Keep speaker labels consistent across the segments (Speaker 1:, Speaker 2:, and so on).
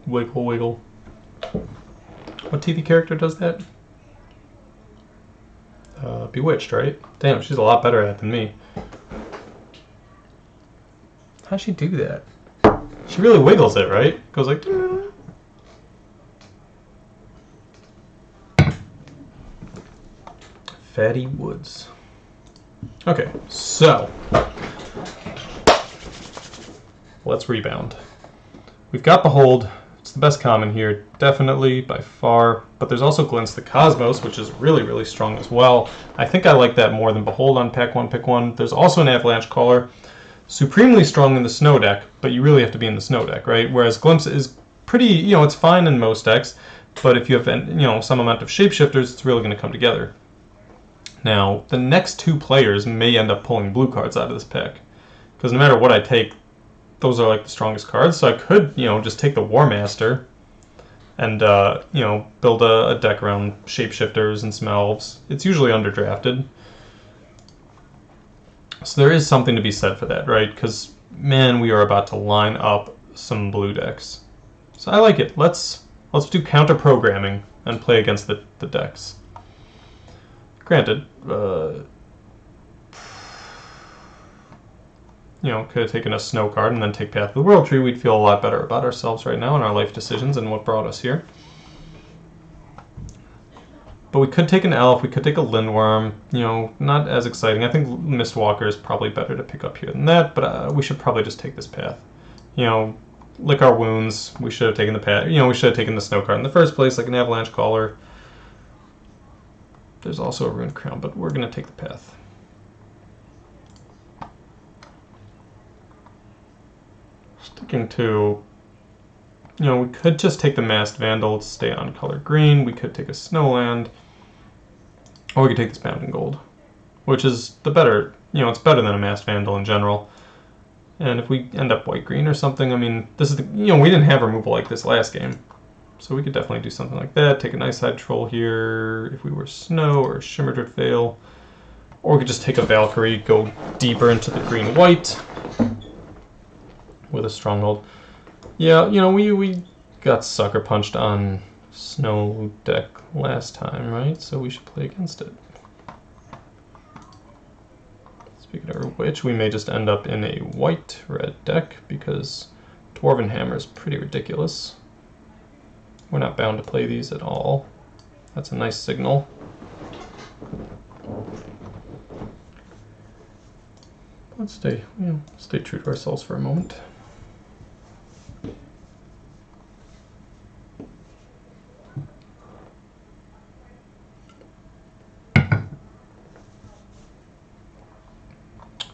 Speaker 1: Wiggle, wiggle. What TV character does that? Bewitched, right? Damn, she's a lot better at it than me. How'd she do that? She really wiggles it, right? Goes like... Fatty Woods. Okay, so... let's rebound. We've got Behold. It's the best common here, definitely, by far. But there's also Glimpse the Cosmos, which is really, really strong as well. I think I like that more than Behold on pack 1, pick 1. There's also an Avalanche Caller. Supremely strong in the Snow deck, but you really have to be in the Snow deck, right? Whereas Glimpse is pretty, you know, it's fine in most decks, but if you have, you know, some amount of Shapeshifters, it's really going to come together. Now, the next two players may end up pulling blue cards out of this pack, because no matter what I take, those are like the strongest cards. So I could, you know, just take the War Master and, you know, build a deck around Shapeshifters and some Elves. It's usually underdrafted. So there is something to be said for that, right? Because, man, we are about to line up some blue decks. So I like it. Let's do counter-programming and play against the decks. Granted, you know, could have taken a Snow card and then take Path of the World Tree. We'd feel a lot better about ourselves right now and our life decisions and what brought us here. But we could take an Elf, we could take a Lindworm, you know, not as exciting. I think Mistwalker is probably better to pick up here than that, but we should probably just take this path. You know, lick our wounds. We should have taken the path, you know, we should have taken the Snow card in the first place, like an Avalanche Caller. There's also a Ruined Crown, but we're going to take the path. Sticking to, you know, we could just take the Masked Vandal to stay on color green. We could take a Snowland. Or we could take this Bounding Gold, which is the better, you know, it's better than a Masked Vandal in general. And if we end up white-green or something, I mean, this is the, you know, we didn't have removal like this last game. So we could definitely do something like that. Take an Ice Side Troll here if we were Snow, or Shimmerdred Veil. Or we could just take a Valkyrie, go deeper into the green-white with a Stronghold. Yeah, you know, we got sucker punched on Snow deck last time, right? So we should play against it. Speaking of which, we may just end up in a white-red deck because Dwarven Hammer is pretty ridiculous. We're not bound to play these at all. That's a nice signal. Let's stay, you know, stay true to ourselves for a moment.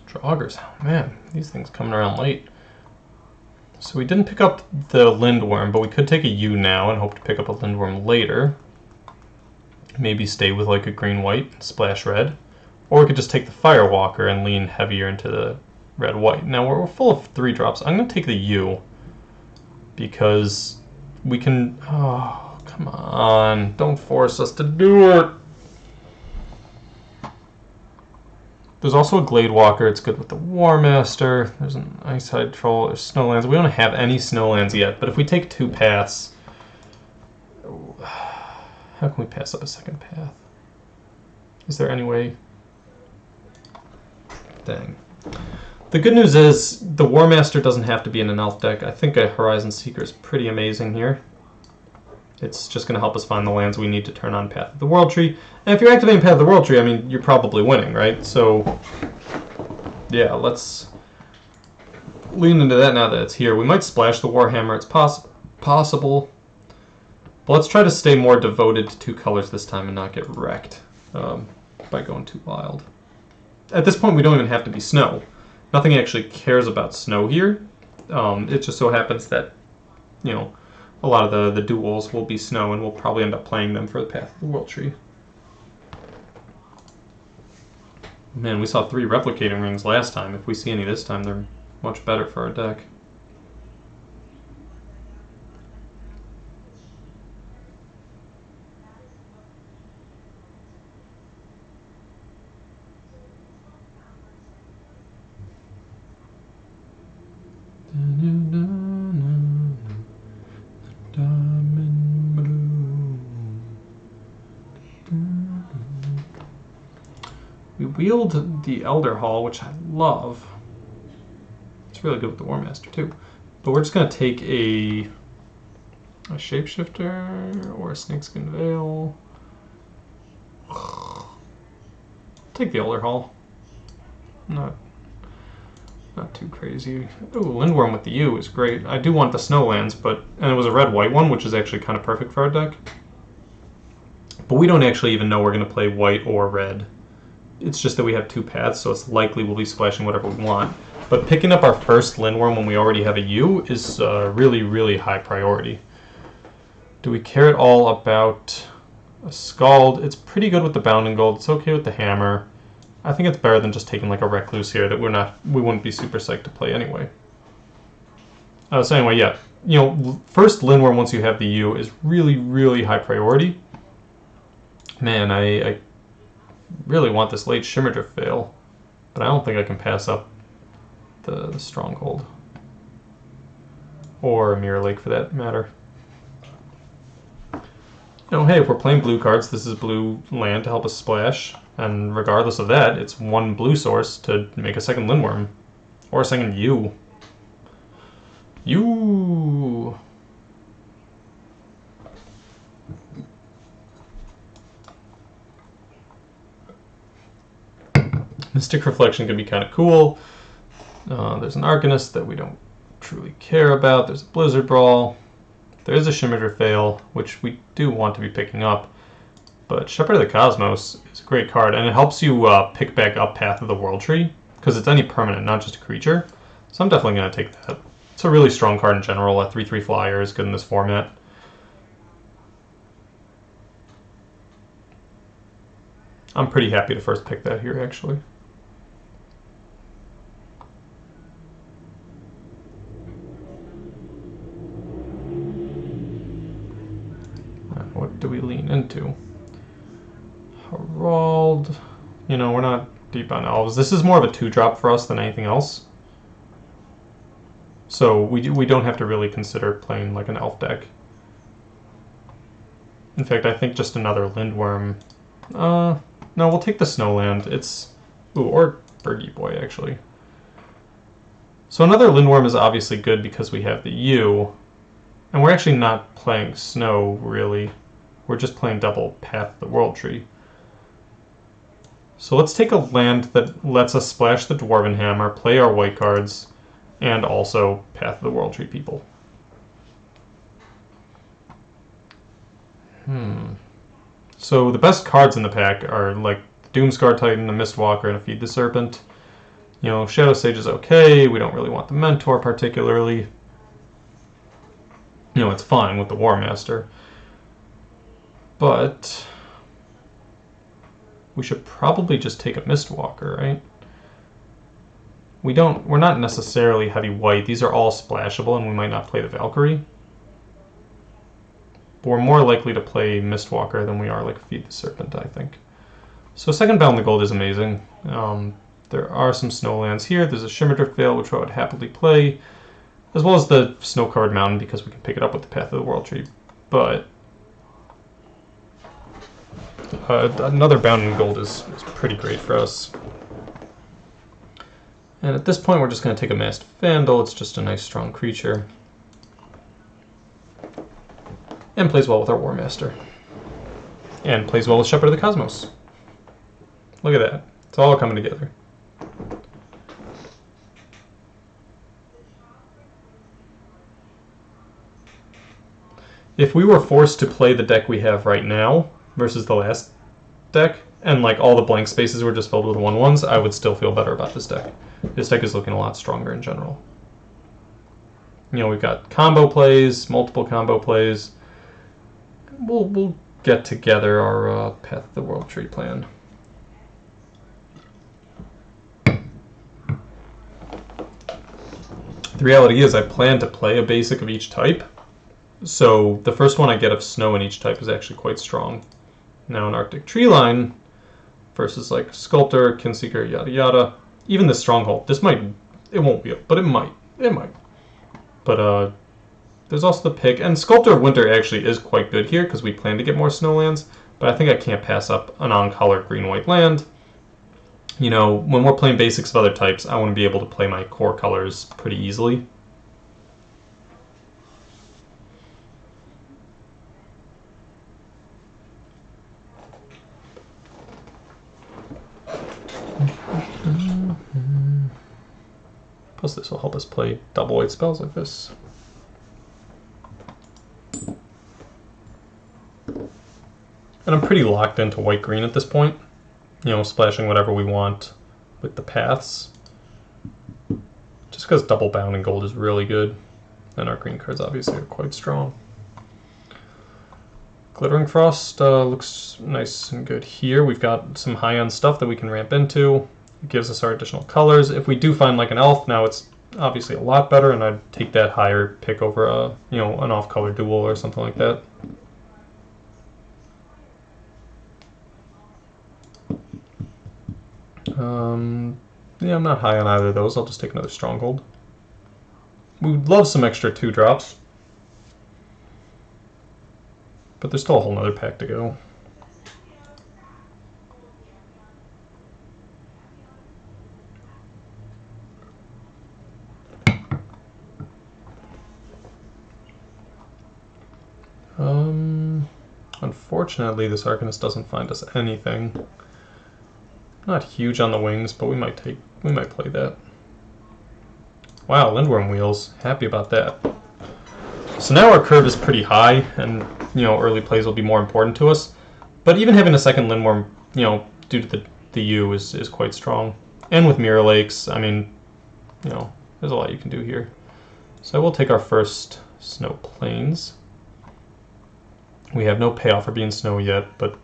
Speaker 1: Draugrs, oh man, these things coming around late. So we didn't pick up the Lindworm, but we could take a U now and hope to pick up a Lindworm later. Maybe stay with like a green-white, splash red. Or we could just take the Firewalker and lean heavier into the red-white. Now we're full of 3-drops. I'm going to take the U because we can... Oh, come on. Don't force us to do it. There's also a Gladewalker. It's good with the War Master. There's an Ice-Hide Troll. There's Snowlands. We don't have any Snowlands yet, but if we take 2 paths... How can we pass up a second path? Is there any way? Dang. The good news is the War Master doesn't have to be in an Elf deck. I think a Horizon Seeker is pretty amazing here. It's just going to help us find the lands we need to turn on Path of the World Tree. And if you're activating Path of the World Tree, I mean, you're probably winning, right? So, yeah, let's lean into that now that it's here. We might splash the Warhammer. It's possible. But let's try to stay more devoted to 2 colors this time and not get wrecked by going too wild. At this point, we don't even have to be Snow. Nothing actually cares about Snow here. It just so happens that, you know, a lot of the duels will be Snow, and we'll probably end up playing them for the Path of the World Tree. Man, we saw 3 Replicating Rings last time. If we see any this time, they're much better for our deck. wield the Elder Hall, which I love. It's really good with the War Master too. But we're just going to take a Shapeshifter or a Snakeskin Veil. Take the Elder Hall. Not too crazy. Ooh, Lindworm with the U is great. I do want the Snowlands, and it was a red-white one, which is actually kind of perfect for our deck. But we don't actually even know we're going to play white or red. It's just that we have two paths, so it's likely we'll be splashing whatever we want. But picking up our first Lindworm when we already have a U is really, really high priority. Do we care at all about a Scald? It's pretty good with the Bounding Gold. It's okay with the Hammer. I think it's better than just taking like a Recluse here that we wouldn't be super psyched to play anyway. So anyway, yeah, first Lindworm once you have the U is really, really high priority. Man, I really want this late Shimmerdrift Veil, but I don't think I can pass up the Stronghold or a Mirror Lake for that matter. Hey, if we're playing blue cards, this is blue land to help us splash. And regardless of that, it's one blue source to make a second Lindworm. Or a second U. U. Mystic Reflection can be kind of cool. There's an Arcanist that we don't truly care about. There's a Blizzard Brawl. There is a Shimmerdrift Veil, which we do want to be picking up. But Shepherd of the Cosmos is a great card, and it helps you pick back up Path of the World Tree, because it's any permanent, not just a creature. So I'm definitely going to take that. It's a really strong card in general. A 3/3 flyer is good in this format. I'm pretty happy to first pick that here, actually. What do we lean into? Herald. We're not deep on Elves. This is more of a 2-drop for us than anything else. So we don't have to really consider playing like an Elf deck. In fact, I think just another Lindworm. No, we'll take the Snowland. Or Birgie Boy, actually. So another Lindworm is obviously good because we have the U. And we're actually not playing Snow, really. We're just playing double Path of the World Tree. So let's take a land that lets us splash the Dwarven Hammer, play our white cards, and also Path of the World Tree people. So the best cards in the pack are like the Doomscar Titan, the Mistwalker, and a Feed the Serpent. Shadow Sage is okay. We don't really want the Mentor particularly. It's fine with the War Master. But we should probably just take a Mistwalker, right? We're not necessarily heavy white. These are all splashable, and we might not play the Valkyrie. But we're more likely to play Mistwalker than we are like Feed the Serpent, I think. So second Bound the Gold is amazing. There are some Snowlands here. There's a Shimmerdrift Veil, which I would happily play, as well as the Snow-Covered Mountain, because we can pick it up with the Path of the World Tree. But another Bound in Gold is pretty great for us. And at this point, we're just going to take a Masked Vandal. It's just a nice, strong creature. And plays well with our War Master. And plays well with Shepherd of the Cosmos. Look at that. It's all coming together. If we were forced to play the deck we have right now versus the last deck, and like all the blank spaces were just filled with 1/1s, I would still feel better about this deck. This deck is looking a lot stronger in general. We've got combo plays, multiple combo plays. We'll get together our Path of the World Tree plan. The reality is I plan to play a basic of each type. So the first one I get of Snow in each type is actually quite strong. Now an Arctic Treeline versus like Sculptor, Kinseeker, yada yada. Even the Stronghold. It won't be, but it might. It might. But there's also the pick. And Sculptor of Winter actually is quite good here because we plan to get more Snowlands. But I think I can't pass up an on-color green-white land. You know, when we're playing basics of other types, I want to be able to play my core colors pretty easily. Plus this will help us play double white spells like this. And I'm pretty locked into white-green at this point. You know, splashing whatever we want with the paths. Just because double bound and gold is really good. And our green cards obviously are quite strong. Glittering Frost looks nice and good here. We've got some high-end stuff that we can ramp into. It gives us our additional colors. If we do find like an elf, now it's obviously a lot better, and I'd take that higher pick over a, you know, an off-color duel or something like that. Yeah, I'm not high on either of those. I'll just take another Stronghold. We'd love some extra 2-drops. But there's still a whole nother pack to go. Unfortunately, this Arcanist doesn't find us anything. Not huge on the wings, but we might play that. Wow, Lindworm Wheels. Happy about that. So now our curve is pretty high, and you know, early plays will be more important to us. But even having a second Lindworm, you know, due to the U is quite strong. And with Mirror Lakes, I mean, you know, there's a lot you can do here. So we'll take our first Snow Plains. We have no payoff for being snow yet, but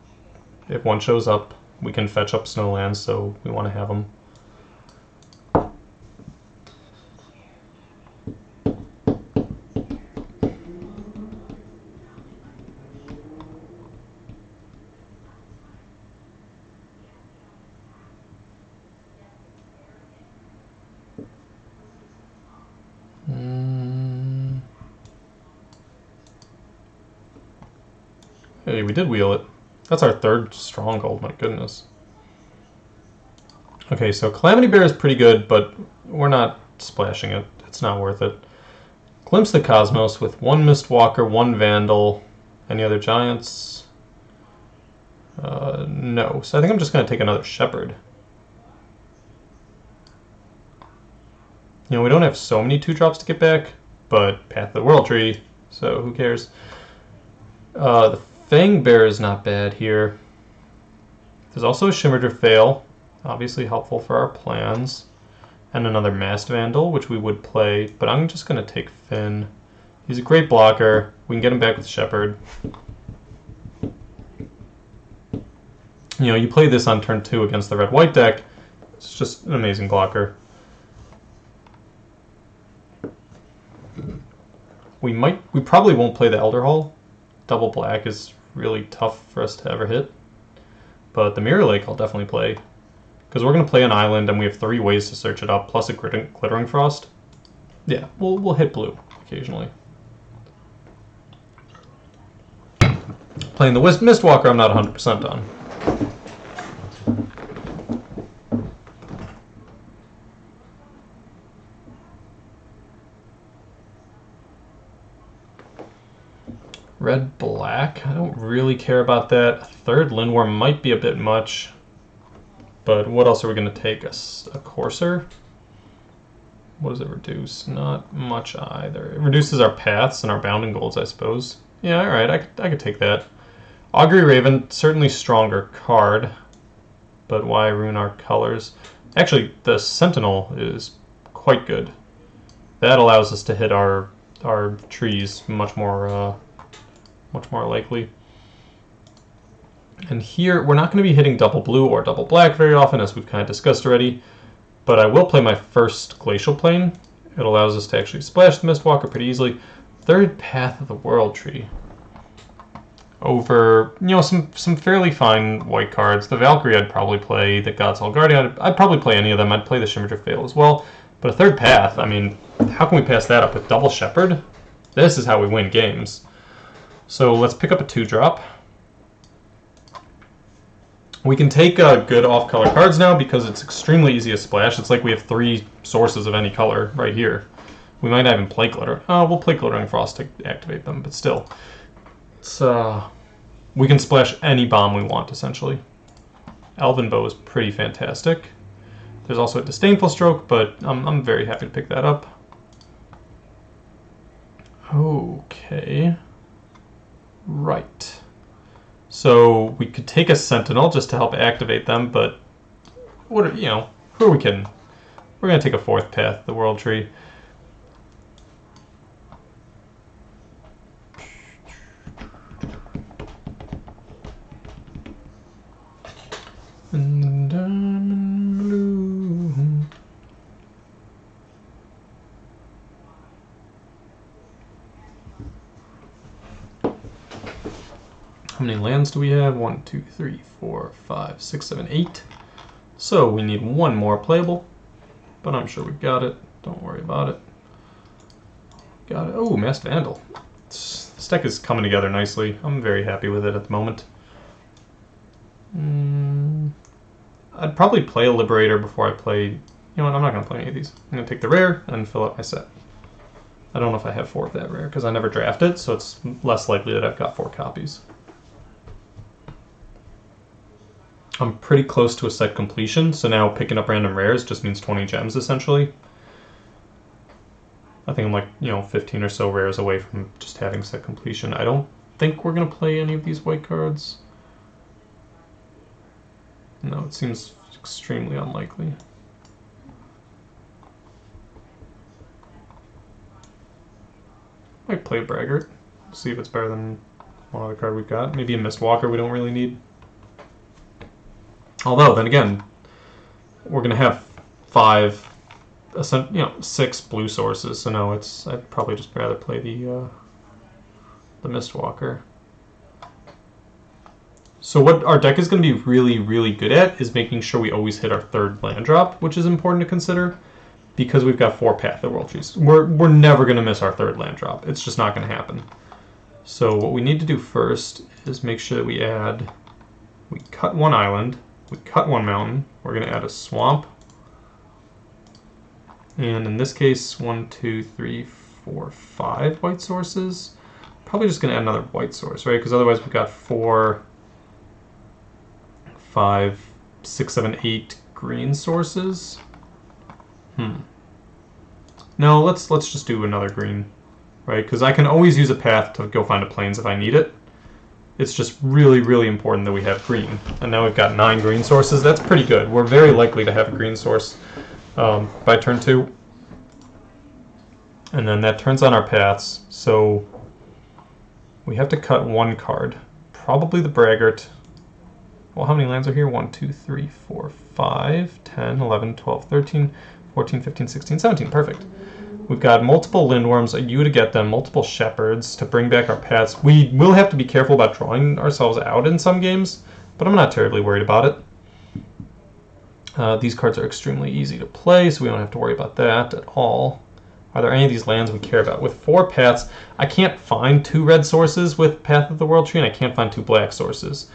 Speaker 1: if one shows up, we can fetch up Snowlands, so we want to have them. Hey, we did wheel it. That's our third Stronghold, my goodness. Okay, so Calamity Bear is pretty good, but we're not splashing it. It's not worth it. Glimpse the Cosmos with 1 Mistwalker, 1 Vandal. Any other giants? No. So I think I'm just going to take another Shepherd. You know, we don't have so many 2-drops to get back, but Path of the World Tree, so who cares? The Fang Bear is not bad here. There's also a Shimmerder Fail, obviously helpful for our plans. And another Masked Vandal, which we would play, but I'm just going to take Finn. He's a great blocker. We can get him back with Shepherd. You know, you play this on turn 2 against the red-white deck, it's just an amazing blocker. We probably won't play the Elder Hall. Double black is really tough for us to ever hit. But the Mirror Lake I'll definitely play. Because we're going to play an island and we have 3 ways to search it up, plus a Glittering Frost. Yeah, we'll hit blue occasionally. Playing the Mistwalker I'm not 100% on. Red-black, I don't really care about that. A third Lindworm might be a bit much. But what else are we going to take? A Courser? What does it reduce? Not much either. It reduces our paths and our bounding golds, I suppose. Yeah, alright, I could take that. Augury Raven, certainly stronger card. But why ruin our colors? Actually, the Sentinel is quite good. That allows us to hit our trees much more likely. And here, we're not going to be hitting double blue or double black very often, as we've kind of discussed already. But I will play my first Glacial Plane. It allows us to actually splash the Mistwalker pretty easily. Third Path of the World Tree. Over, you know, some fairly fine white cards. The Valkyrie I'd probably play. The Godsoul Guardian, I'd probably play any of them. I'd play the Shimmerder Fail as well. But a third Path, I mean, how can we pass that up with double Shepherd? This is how we win games. So let's pick up a 2-drop. We can take good off-color cards now because it's extremely easy to splash. It's like we have 3 sources of any color right here. We might not even play Glitter. Oh, we'll play Glittering Frost to activate them, but still. It's, we can splash any bomb we want, essentially. Elven Bow is pretty fantastic. There's also a Disdainful Stroke, but I'm very happy to pick that up. Okay. Right. So we could take a Sentinel just to help activate them, but what are, you know, who are we kidding? We're going to take a 4th Path, the World Tree. And I'm blue. How many lands do we have? 1, 2, 3, 4, 5, 6, 7, 8. So we need 1 more playable, but I'm sure we've got it. Don't worry about it. Got it. Oh, Masked Vandal. This deck is coming together nicely. I'm very happy with it at the moment. I'd probably play a Liberator before I play... You know what, I'm not going to play any of these. I'm going to take the rare and fill up my set. I don't know if I have 4 of that rare, because I never draft it, so it's less likely that I've got 4 copies. I'm pretty close to a set completion, so now picking up random rares just means 20 gems, essentially. I think I'm like, 15 or so rares away from just having set completion. I don't think we're going to play any of these white cards. No, it seems extremely unlikely. Might play a Braggart, see if it's better than one other card we've got. Maybe a Mistwalker we don't really need. Although, then again, we're going to have 6 blue sources, so no, I'd probably just rather play the Mistwalker. So what our deck is going to be really, really good at is making sure we always hit our 3rd land drop, which is important to consider, because we've got 4 Path of World Trees. We're never going to miss our 3rd land drop. It's just not going to happen. So what we need to do first is make sure that we cut 1 island, we cut 1 mountain, we're going to add a swamp, and in this case 1, 2, 3, 4, 5 white sources. Probably just going to add another white source, right? Because otherwise we've got 4, 5, 6, 7, 8 green sources. No, let's just do another green, right? Because I can always use a path to go find a plains if I need it. It's just really, really important that we have green. And now we've got 9 green sources. That's pretty good. We're very likely to have a green source by turn 2. And then that turns on our paths. So we have to cut 1 card. Probably the Braggart. Well, how many lands are here? 1, 2, 3, 4, 5, 10, 11, 12, 13, 14, 15, 16, 17. Perfect. We've got multiple Lindworms, a U to get them, multiple Shepherds to bring back our paths. We will have to be careful about drawing ourselves out in some games, but I'm not terribly worried about it. These cards are extremely easy to play, so we don't have to worry about that at all. Are there any of these lands we care about? With 4 paths, I can't find 2 red sources with Path of the World Tree, and I can't find 2 black sources.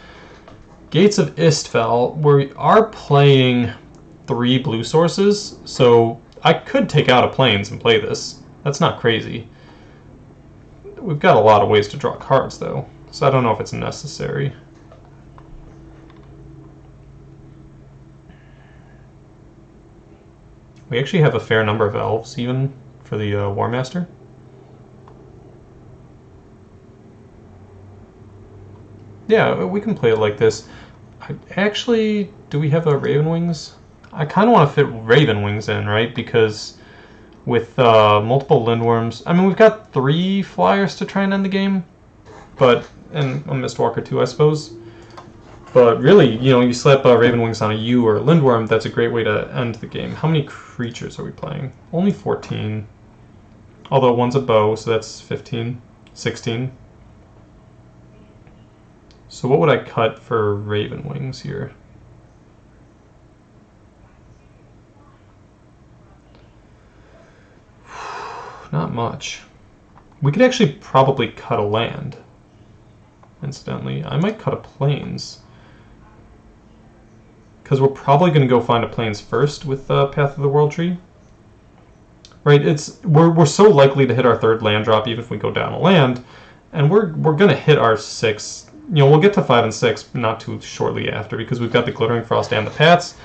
Speaker 1: Gates of Istfell, we are playing 3 blue sources, so I could take out a plains and play this. That's not crazy. We've got a lot of ways to draw cards, though, so I don't know if it's necessary. We actually have a fair number of elves, even, for the War Master. Yeah, we can play it like this. Actually, do we have a Raven Wings? I kind of want to fit Raven Wings in, right? Because with multiple Lindworms, I mean, we've got 3 flyers to try and end the game, and a Mistwalker too, I suppose. But really, you slap Raven Wings on a U or a Lindworm, that's a great way to end the game. How many creatures are we playing? Only 14. Although one's a bow, so that's 15, 16. So what would I cut for Raven Wings here? Not much. We could actually probably cut a land. Incidentally, I might cut a plains. because we're probably going to go find a plains first with Path of the World Tree. Right? We're so likely to hit our third land drop even if we go down a land, and we're going to hit our 6. We'll get to 5 and 6 not too shortly after because we've got the Glittering Frost and the Paths.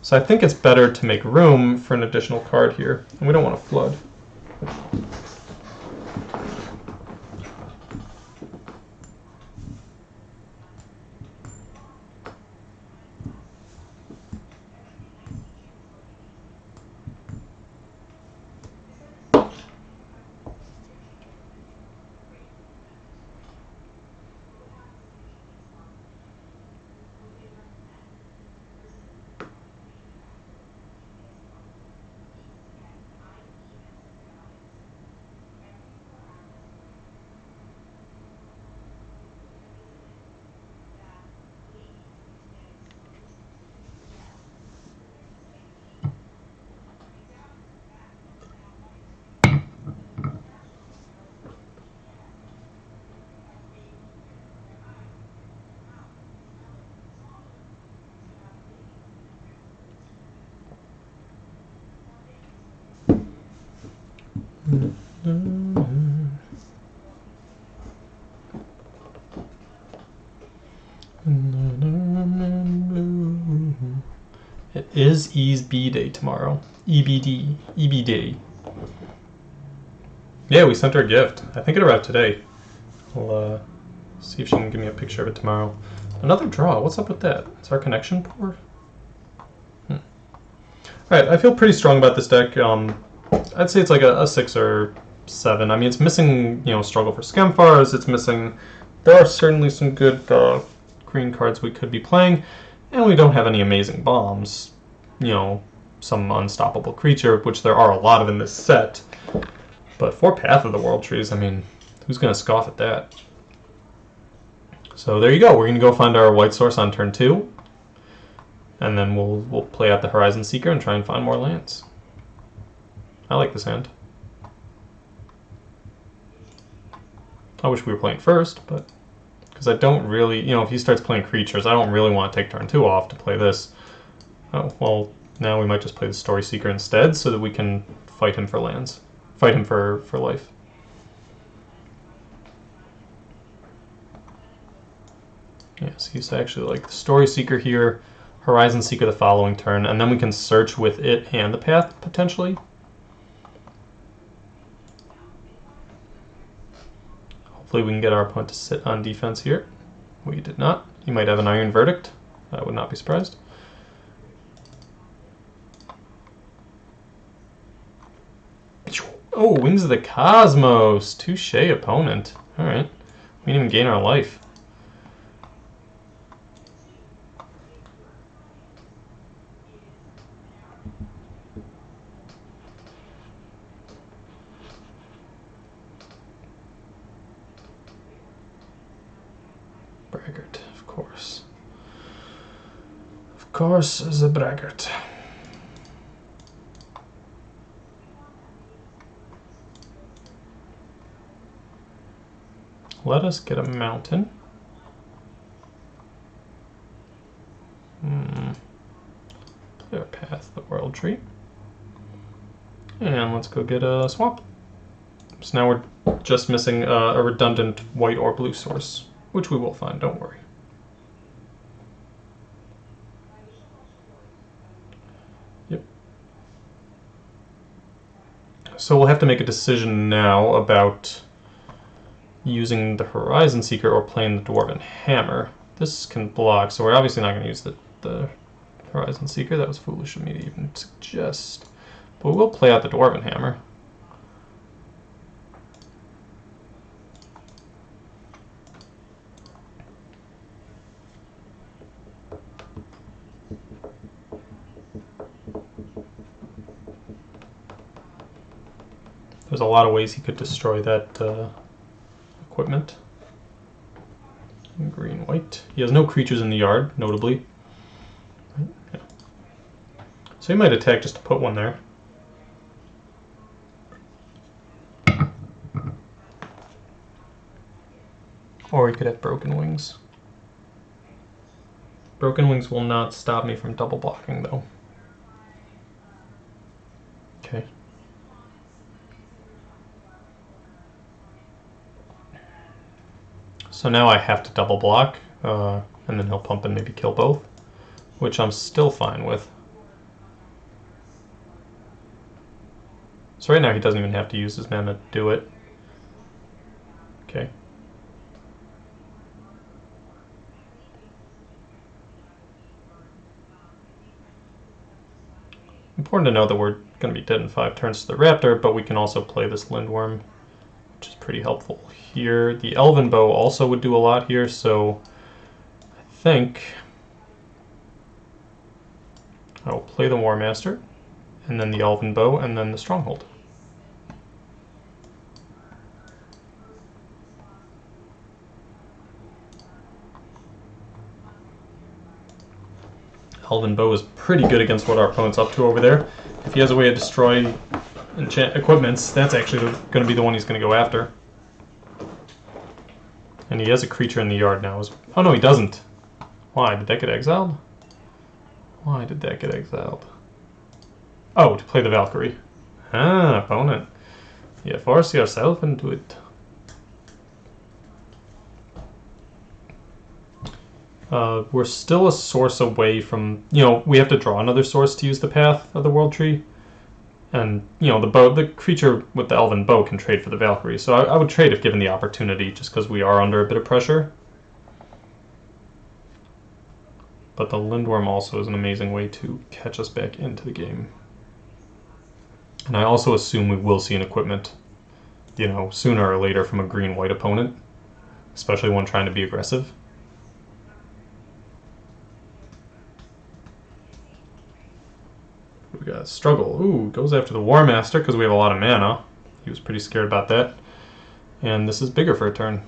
Speaker 1: So I think it's better to make room for an additional card here, and we don't want to flood. It is Ease B Day tomorrow. EBD. EB Day. Yeah, we sent her a gift. I think it arrived today. We'll see if she can give me a picture of it tomorrow. Another draw. What's up with that? Is our connection poor? Alright, I feel pretty strong about this deck. I'd say it's like a 6 or 7. I mean, it's missing, Struggle for Skemfars. It's missing... There are certainly some good green cards we could be playing. And we don't have any amazing bombs. Some unstoppable creature, which there are a lot of in this set. But for Path of the World Trees, I mean, who's going to scoff at that? So there you go. We're going to go find our white source on turn 2. And then we'll play out the Horizon Seeker and try and find more lands. I like this hand. I wish we were playing first, but... Because I don't really... if he starts playing creatures, I don't really want to take turn 2 off to play this. Oh, well, now we might just play the Story Seeker instead so that we can fight him for lands. Fight him for life. Yes, he's actually like the Story Seeker here, Horizon Seeker the following turn, and then we can search with it and the path, potentially. Hopefully we can get our opponent to sit on defense here. We did not. He might have an Iron Verdict. I would not be surprised. Oh, Wings of the Cosmos! Touche, opponent. Alright. We didn't even gain our life. Braggart, of course. Of course, is a braggart. Let us get a mountain. Play our Path, the World Tree. And let's go get a swamp. So now we're just missing a redundant white or blue source, which we will find, don't worry. Yep. So we'll have to make a decision now about using the Horizon Seeker or playing the Dwarven Hammer. This can block, so we're obviously not going to use the Horizon Seeker. That was foolish of me to even suggest. But we will play out the Dwarven Hammer. There's a lot of ways he could destroy that equipment. Green, white. He has no creatures in the yard, notably. Yeah. So he might attack just to put one there. Or he could have Broken Wings. Broken Wings will not stop me from double blocking, though. Okay. So now I have to double block, and then he'll pump and maybe kill both, which I'm still fine with. So right now he doesn't even have to use his mana to do it. Okay. Important to know that we're going to be dead in 5 turns to the Raptor, but we can also play this Lindworm, which is pretty helpful here. The Elven Bow also would do a lot here, so I think I will play the War Master, and then the Elven Bow, and then the Stronghold. Elven Bow is pretty good against what our opponent's up to over there. If he has a way to destroy equipments, that's actually going to be the one he's going to go after. And he has a creature in the yard now. Oh no, he doesn't. Why? Did that get exiled? Why did that get exiled? Oh, to play the Valkyrie. Ah, opponent. Yeah, force yourself into it. We're still a source away from, we have to draw another source to use the path of the World Tree. And, the creature with the Elven Bow can trade for the Valkyrie. So I would trade if given the opportunity, just because we are under a bit of pressure. But the Lindworm also is an amazing way to catch us back into the game. And I also assume we will see an equipment, sooner or later from a green-white opponent, especially one trying to be aggressive. We got Struggle. Ooh, goes after the War Master because we have a lot of mana. He was pretty scared about that. And this is bigger for a turn.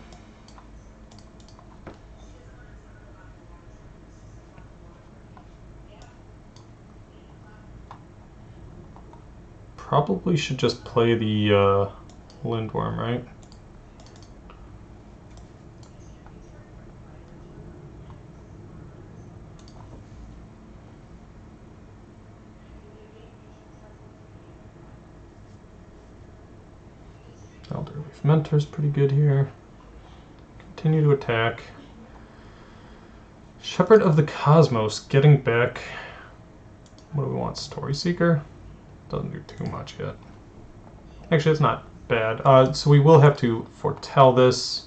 Speaker 1: Probably should just play the Lindworm, right? Elderleaf Mentor's pretty good here. Continue to attack. Shepherd of the Cosmos getting back. What do we want? Story Seeker? Doesn't do too much yet. Actually, it's not bad. So we will have to foretell this.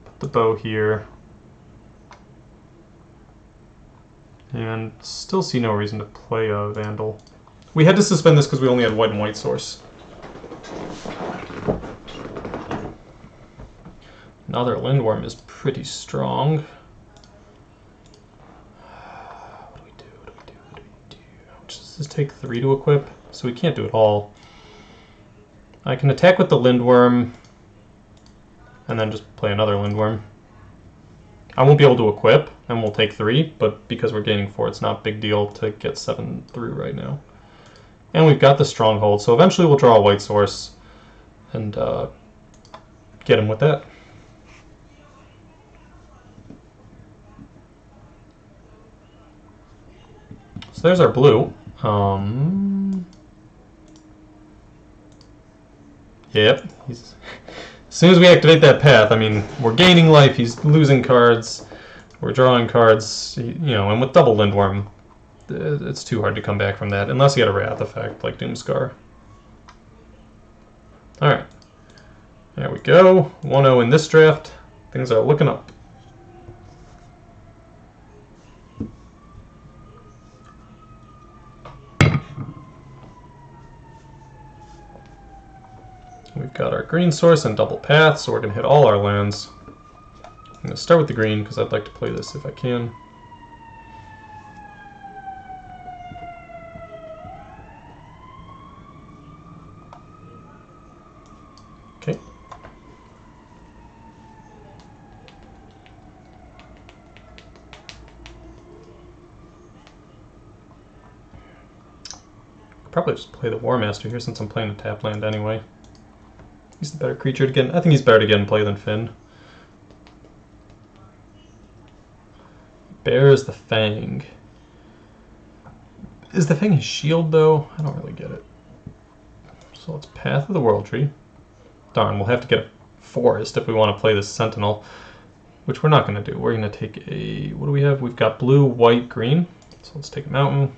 Speaker 1: Put the bow here. And still see no reason to play a Vandal. We had to suspend this because we only had white and white source. Another Lindworm is pretty strong. What do we do? Does this take 3 to equip? So we can't do it all. I can attack with the Lindworm and then just play another Lindworm. I won't be able to equip, and we'll take 3, but because we're gaining 4, it's not a big deal to get 7 through right now. And we've got the Stronghold, so eventually we'll draw a white source and get him with that. So there's our blue. Yep. As soon as we activate that path, we're gaining life, he's losing cards, we're drawing cards, and with double Lindworm, it's too hard to come back from that, unless you get a Wrath effect like Doomscar. Alright. There we go. 1-0 in this draft. Things are looking up. We've got our green source and double path, so we're going to hit all our lands. I'm going to start with the green because I'd like to play this if I can. Okay. I'll probably just play the War Master here since I'm playing a tap land anyway. He's the better creature to get. I think he's better to get in play than Finn. Bears the Fang. Is the Fang his shield, though? I don't really get it. So let's Path of the World Tree. Darn, we'll have to get a forest if we want to play this Sentinel, which we're not going to do. We're going to take a... What do we have? We've got blue, white, green. So let's take a mountain.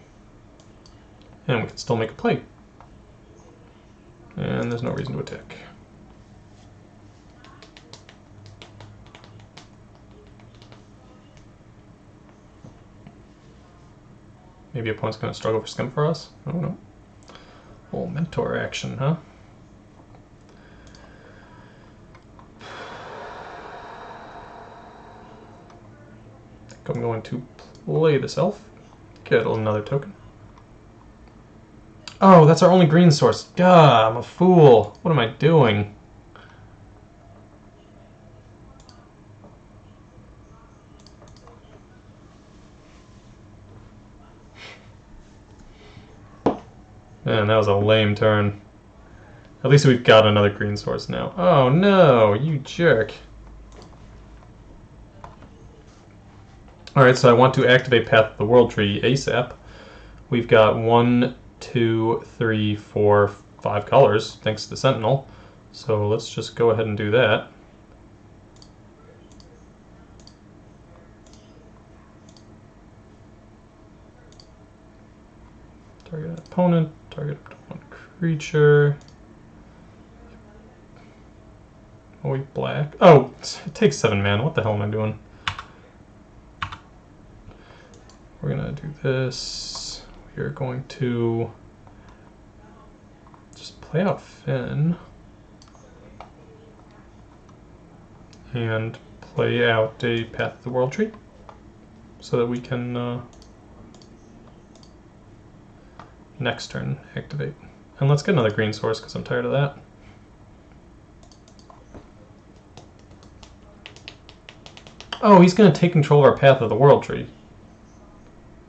Speaker 1: And we can still make a play. And there's no reason to attack. Maybe opponent's going to struggle for scum for us? I don't know. Oh, mentor action, huh? I think I'm going to play this elf. Get another token. Oh, that's our only green source. Gah, I'm a fool. What am I doing? Man, that was a lame turn. At least we've got another green source now. Oh no, you jerk. Alright, so I want to activate Path of the World Tree ASAP. We've got 1, 2, 3, 4, 5 colors, thanks to the Sentinel. So let's just go ahead and do that. Target opponent, target up to 1 creature. Oh, we black. Oh, it takes 7 mana. What the hell am I doing? We're gonna do this. We're going to just play out Finn and play out a Path of the World Tree so that we can next turn activate. And let's get another green source because I'm tired of that. Oh, he's going to take control of our Path of the World Tree.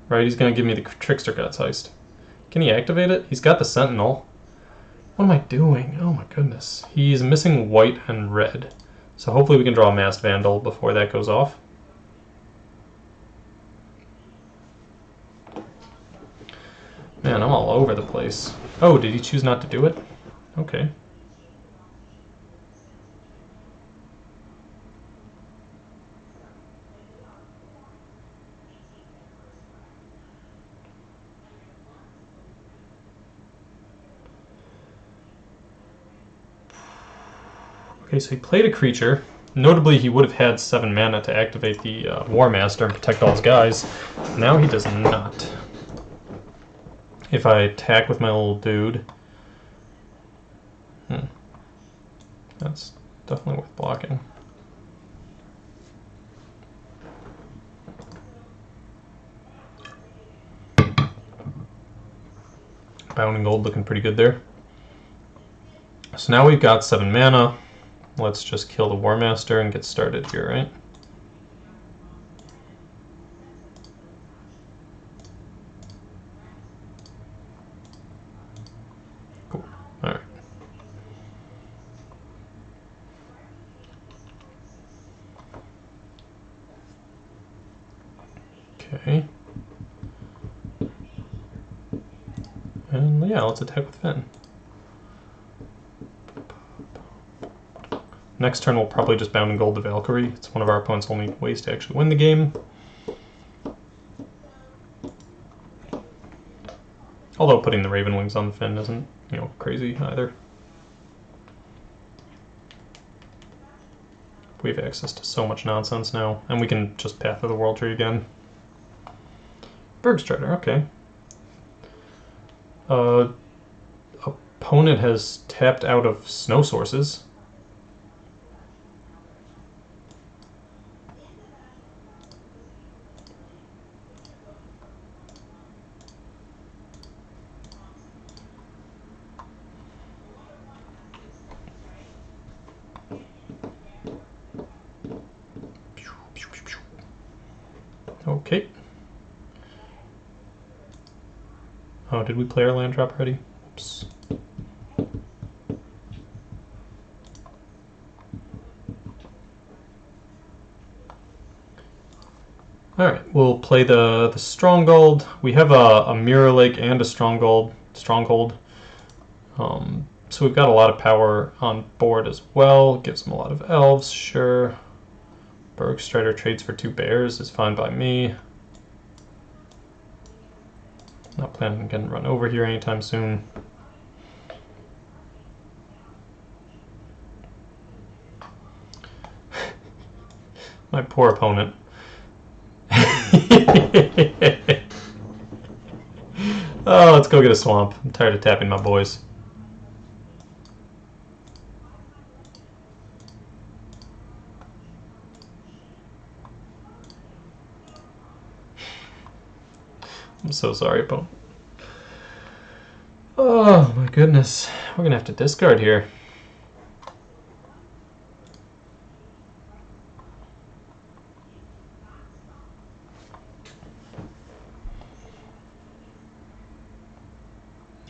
Speaker 1: Right, he's going to give me the Trickster Guts Heist. Can he activate it? He's got the Sentinel. What am I doing? Oh my goodness. He's missing white and red. So hopefully we can draw a Masked Vandal before that goes off. Man, I'm all over the place. Oh, did he choose not to do it? Okay. Okay, so he played a creature. Notably, he would have had 7 mana to activate the War Master and protect all his guys. Now he does not. If I attack with my little dude... That's definitely worth blocking. Bounding Gold looking pretty good there. So now we've got 7 mana. Let's just kill the War Master and get started here, right? Cool. Alright. Okay. And yeah, let's attack with Finn. Next turn we'll probably just Bound and Gold the Valkyrie. It's one of our opponent's only ways to actually win the game. Although putting the Raven Wings on the Finn isn't, crazy either. We have access to so much nonsense now, and we can just Path of the World Tree again. Bergstrider, okay. Opponent has tapped out of snow sources. Okay. Oh, did we play our land drop already? Oops. Alright, we'll play the Stronghold. We have a Mirror Lake and a Stronghold. So we've got a lot of power on board as well. Gives them a lot of elves, sure. Bergstrider trades for 2 bears is fine by me. Not planning on getting run over here anytime soon. My poor opponent. Oh, let's go get a swamp. I'm tired of tapping my boys. I'm so sorry, opponent. Oh my goodness. We're gonna have to discard here.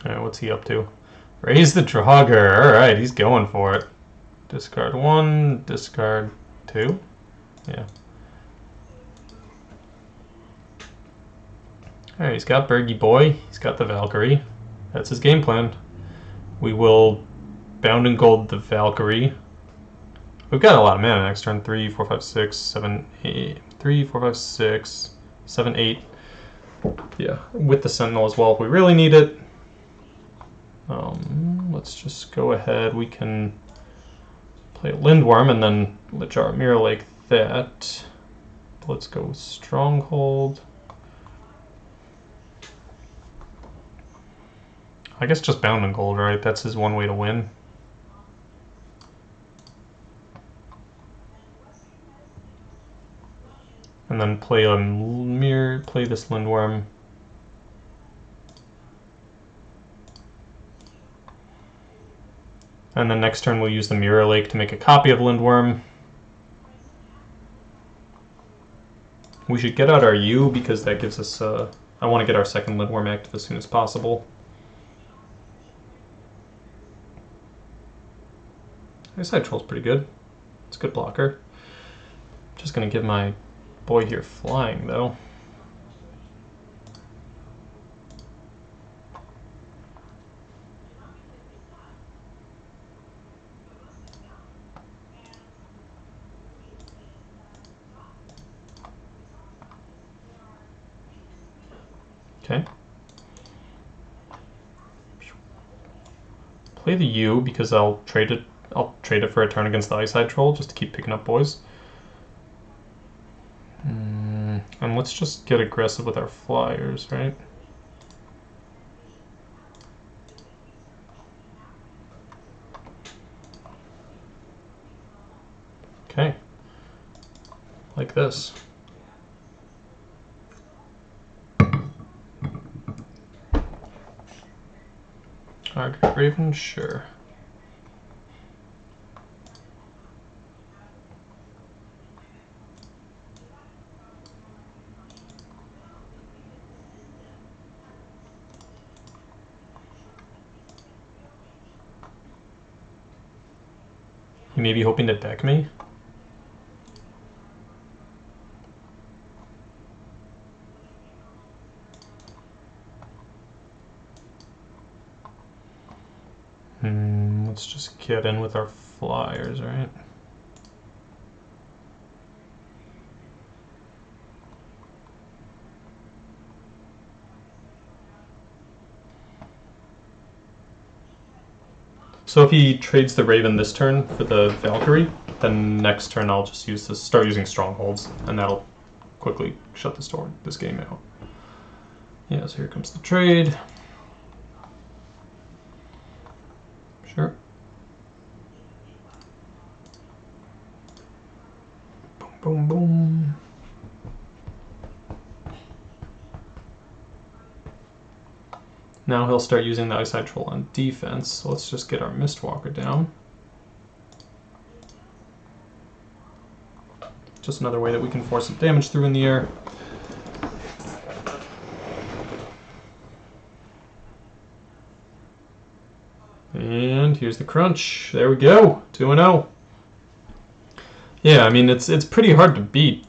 Speaker 1: Alright, what's he up to? Raise the Draugr. Alright, he's going for it. Discard 1, discard 2. Yeah. Alright, he's got Bergy Boy. He's got the Valkyrie. That's his game plan. We will Bound and Gold the Valkyrie. We've got a lot of mana next turn. 3, 4, 5, 6, 7, 8. 3, 4, 5, 6, 7, 8. Yeah, with the Sentinel as well if we really need it. Let's just go ahead. We can play Lindworm and then Lichar Mirror Lake that. Let's go Stronghold. I guess just Bound and Gold, right? That's his one way to win. And then play this Lindworm. And then next turn we'll use the Mirror Lake to make a copy of Lindworm. We should get out our U because that gives us I want to get our second Lindworm active as soon as possible. Eyesight Troll's pretty good. It's a good blocker. Just gonna give my boy here flying though. Okay. Play the U because I'll trade it for a turn against the Eyesight Troll just to keep picking up boys. And let's just get aggressive with our flyers, right? Okay. Like this. Target Raven, sure. He may be hoping to deck me. Let's just get in with our flyers, right? So if he trades the Raven this turn for the Valkyrie, then next turn I'll just start using Strongholds, and that'll quickly shut this game out. Yeah, so here comes the trade. Sure. Boom, boom, boom. Now he'll start using the Eyesight Troll on defense, so let's just get our Mistwalker down. Just another way that we can force some damage through in the air. And here's the crunch. There we go, 2-0. Yeah, I mean, it's pretty hard to beat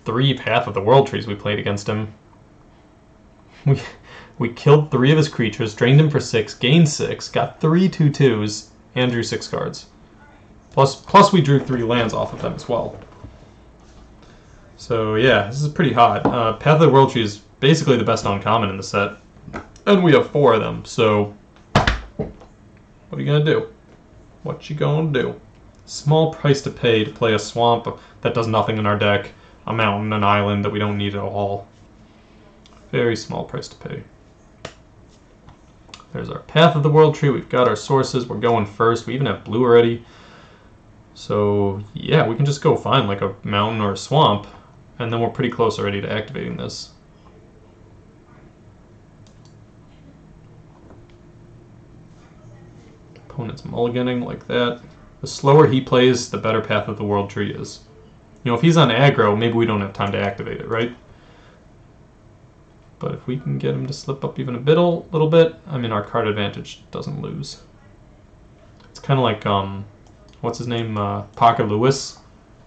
Speaker 1: 3 Path of the World Trees we played against him. We killed 3 of his creatures, drained him for 6, gained 6, got 3 2/2s, and drew 6 cards. Plus we drew 3 lands off of them as well. So yeah, this is pretty hot. Path of the World Tree is basically the best uncommon in the set. And we have 4 of them, so what are you gonna do? What you gonna do? Small price to pay to play a swamp that does nothing in our deck, a mountain, an island that we don't need at all. Very small price to pay. There's our Path of the World Tree. We've got our sources. We're going first. We even have blue already. So yeah, we can just go find like a mountain or a swamp, and then we're pretty close already to activating this. Opponent's mulliganing like that. The slower he plays, the better Path of the World Tree is. You know, if he's on aggro, maybe we don't have time to activate it, right? But if we can get him to slip up even a little bit, I mean, our card advantage doesn't lose. It's kind of like, what's his name, Parker Lewis.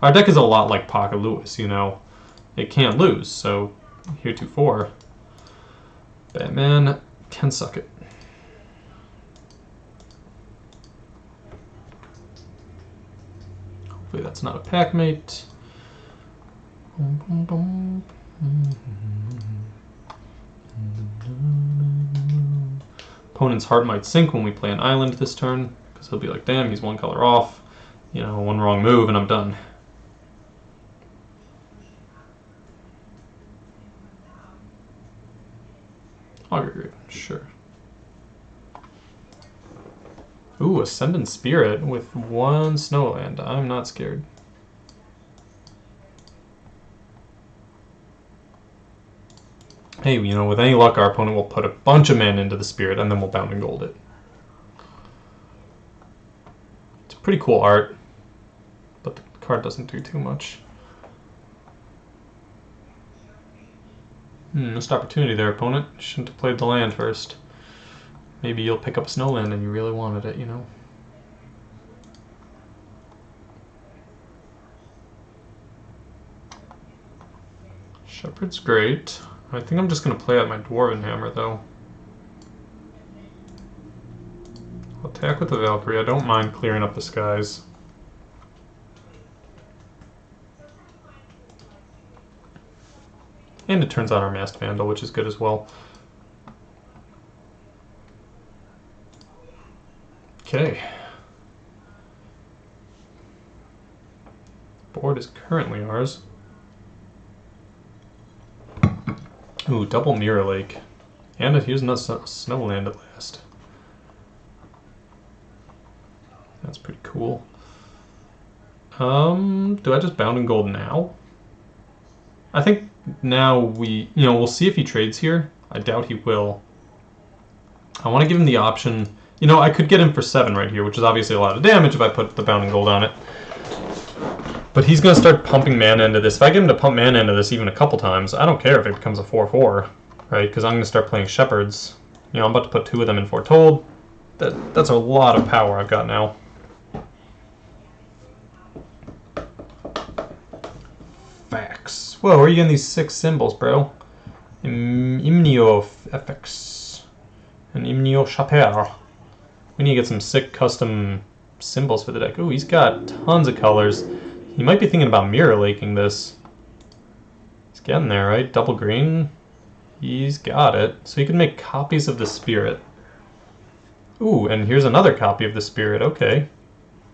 Speaker 1: Our deck is a lot like Parker Lewis, you know. It can't lose, so heretofore, Batman can suck it. Hopefully that's not a pack mate. Opponent's heart might sink when we play an island this turn, because he'll be like, damn, he's 1 color off. You know, 1 wrong move and I'm done. Augur, sure. Ooh, Ascendant Spirit with 1 Snowland. I'm not scared. Hey, you know, with any luck, our opponent will put a bunch of mana into the Spirit, and then we'll bound and gold it. It's pretty cool art, but the card doesn't do too much. Missed opportunity there, opponent. Shouldn't have played the land first. Maybe you'll pick up a Snowland and you really wanted it, you know? Shepherd's great. I think I'm just going to play out my Dwarven Hammer, though. I'll attack with the Valkyrie. I don't mind clearing up the skies. And it turns out our Masked Vandal, which is good as well. Okay. Board is currently ours. Ooh, double Mirror Lake. And here's another Snowland at last. That's pretty cool. Do I just bound and gold now? I think now we'll see if he trades here. I doubt he will. I want to give him the option. You know, I could get him for 7 right here, which is obviously a lot of damage if I put the bound and gold on it. But he's going to start pumping mana into this. If I get him to pump mana into this even a couple times, I don't care if it becomes a 4/4, right? Because I'm going to start playing Shepherds. You know, I'm about to put 2 of them in Foretold. That's a lot of power I've got now. Facts. Whoa, where are you getting these 6 symbols, bro? Imnio FX. And Imnio Chaper. We need to get some sick custom symbols for the deck. Ooh, he's got tons of colors. He might be thinking about Mirror Laking this. He's getting there, right? Double green. He's got it. So he can make copies of the Spirit. Ooh, and here's another copy of the Spirit. Okay.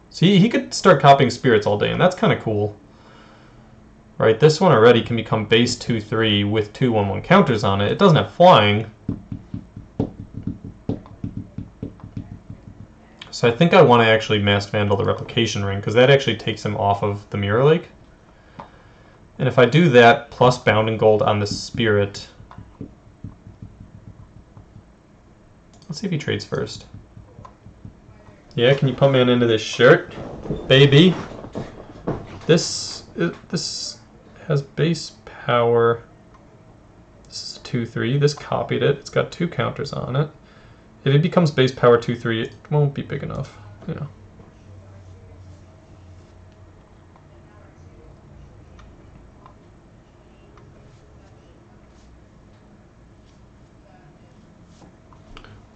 Speaker 1: So he could start copying Spirits all day, and that's kind of cool. Right, this one already can become base 2/3 with 2/1/1 counters on it. It doesn't have flying. So I think I want to actually Masked Vandal the Replication Ring, because that actually takes him off of the Mirror Lake. And if I do that, plus bound and gold on the Spirit... Let's see if he trades first. Yeah, can you pump mana into this shirt? Baby! This has base power. This is a 2/3. This copied it. It's got 2 counters on it. If it becomes base power 2/3, it won't be big enough. You know.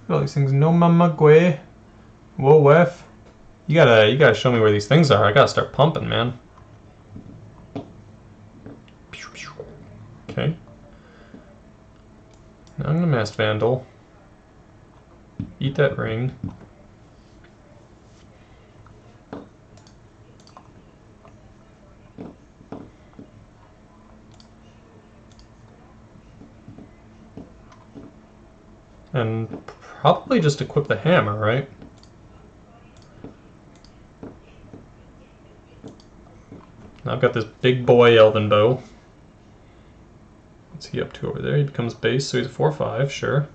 Speaker 1: Look at all these things. No mama gue. Whoa, wef. You gotta show me where these things are. I gotta start pumping, man. Okay. Now I'm gonna Masked Vandal. Eat that ring. And probably just equip the hammer, right? Now I've got this big boy Elven Bow. What's he up to over there? He becomes base, so he's a 4/5, sure.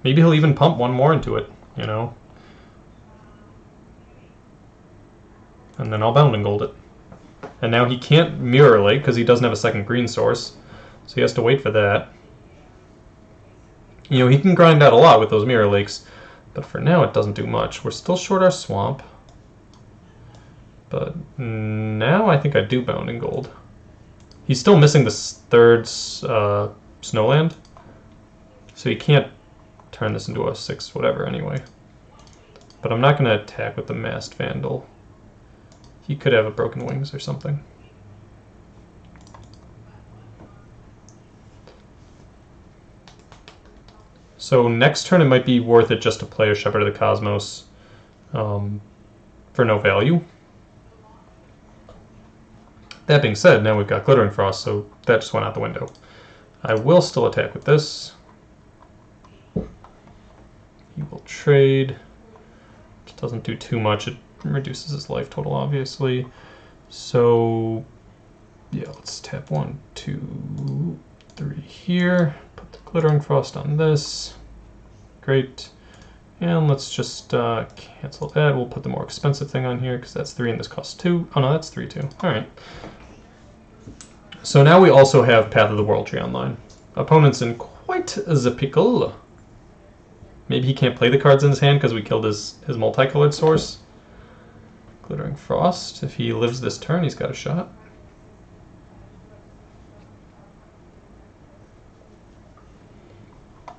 Speaker 1: Maybe he'll even pump one more into it, you know? And then I'll Bounding Gold it. And now he can't Mirror Lake because he doesn't have a second green source. So he has to wait for that. You know, he can grind out a lot with those Mirror Lakes, but for now it doesn't do much. We're still short our swamp. But now I think I do Bounding Gold. He's still missing this third Snowland, so he can't turn this into a 6 whatever anyway. But I'm not going to attack with the Masked Vandal. He could have a Broken Wings or something. So next turn it might be worth it just to play a Shepherd of the Cosmos for no value. That being said, now we've got Glittering Frost, so that just went out the window. I will still attack with this. He will trade. It doesn't do too much. It reduces his life total, obviously. So, yeah, let's tap 1, 2, 3 here. Put the Glittering Frost on this. Great. And let's just cancel that. We'll put the more expensive thing on here because that's 3 and this costs 2. Oh no, that's 3 too. Alright. So now we also have Path of the World Tree online. Opponent's in quite the pickle. Maybe he can't play the cards in his hand because we killed his multicolored source. Glittering Frost. If he lives this turn, he's got a shot.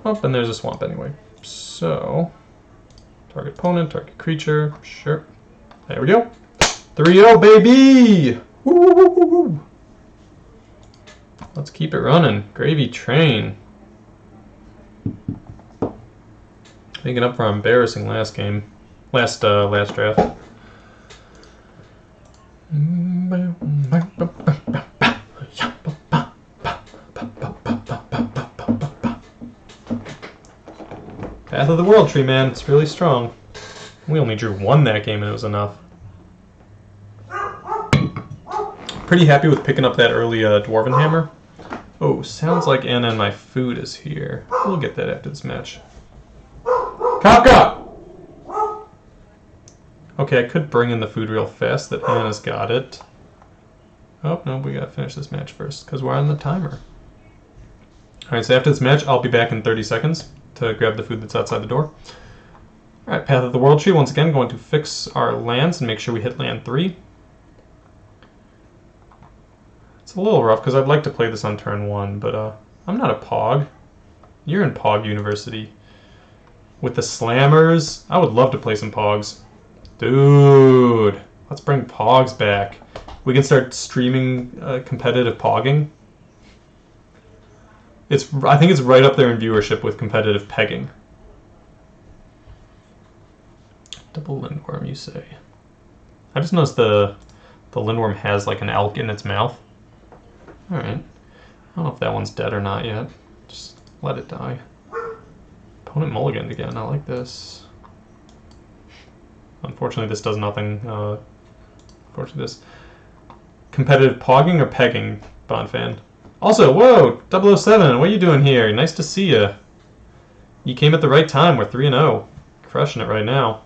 Speaker 1: Oh, and there's a swamp anyway. So, target opponent, target creature, sure. There we go. 3-0, baby! Woo, woo, woo, woo, woo. Let's keep it running. Gravy train. Making up for our embarrassing last game. Last draft. Path of the World Tree, man. It's really strong. We only drew 1 that game and it was enough. Pretty happy with picking up that early Dwarven Hammer. Oh, sounds like Anna and my food is here. We'll get that after this match. Kafka! Okay, I could bring in the food real fast that Anna's got it. Oh, no, we gotta finish this match first because we're on the timer. Alright, so after this match, I'll be back in 30 seconds to grab the food that's outside the door. Alright, Path of the World Tree, once again, going to fix our lands and make sure we hit land 3. It's a little rough because I'd like to play this on turn 1, but I'm not a Pog. You're in Pog University. With the Slammers, I would love to play some Pogs. Dude, let's bring Pogs back. We can start streaming competitive Pogging. I think it's right up there in viewership with competitive pegging. Double Lindworm, you say? I just noticed the Lindworm has like an elk in its mouth. Alright. I don't know if that one's dead or not yet. Just let it die. Opponent mulliganed again. I like this. Unfortunately, this does nothing. Unfortunately, this... Competitive pogging or pegging, Bonfan? Also, whoa! 007, what are you doing here? Nice to see you. You came at the right time. We're 3-0. Crushing it right now.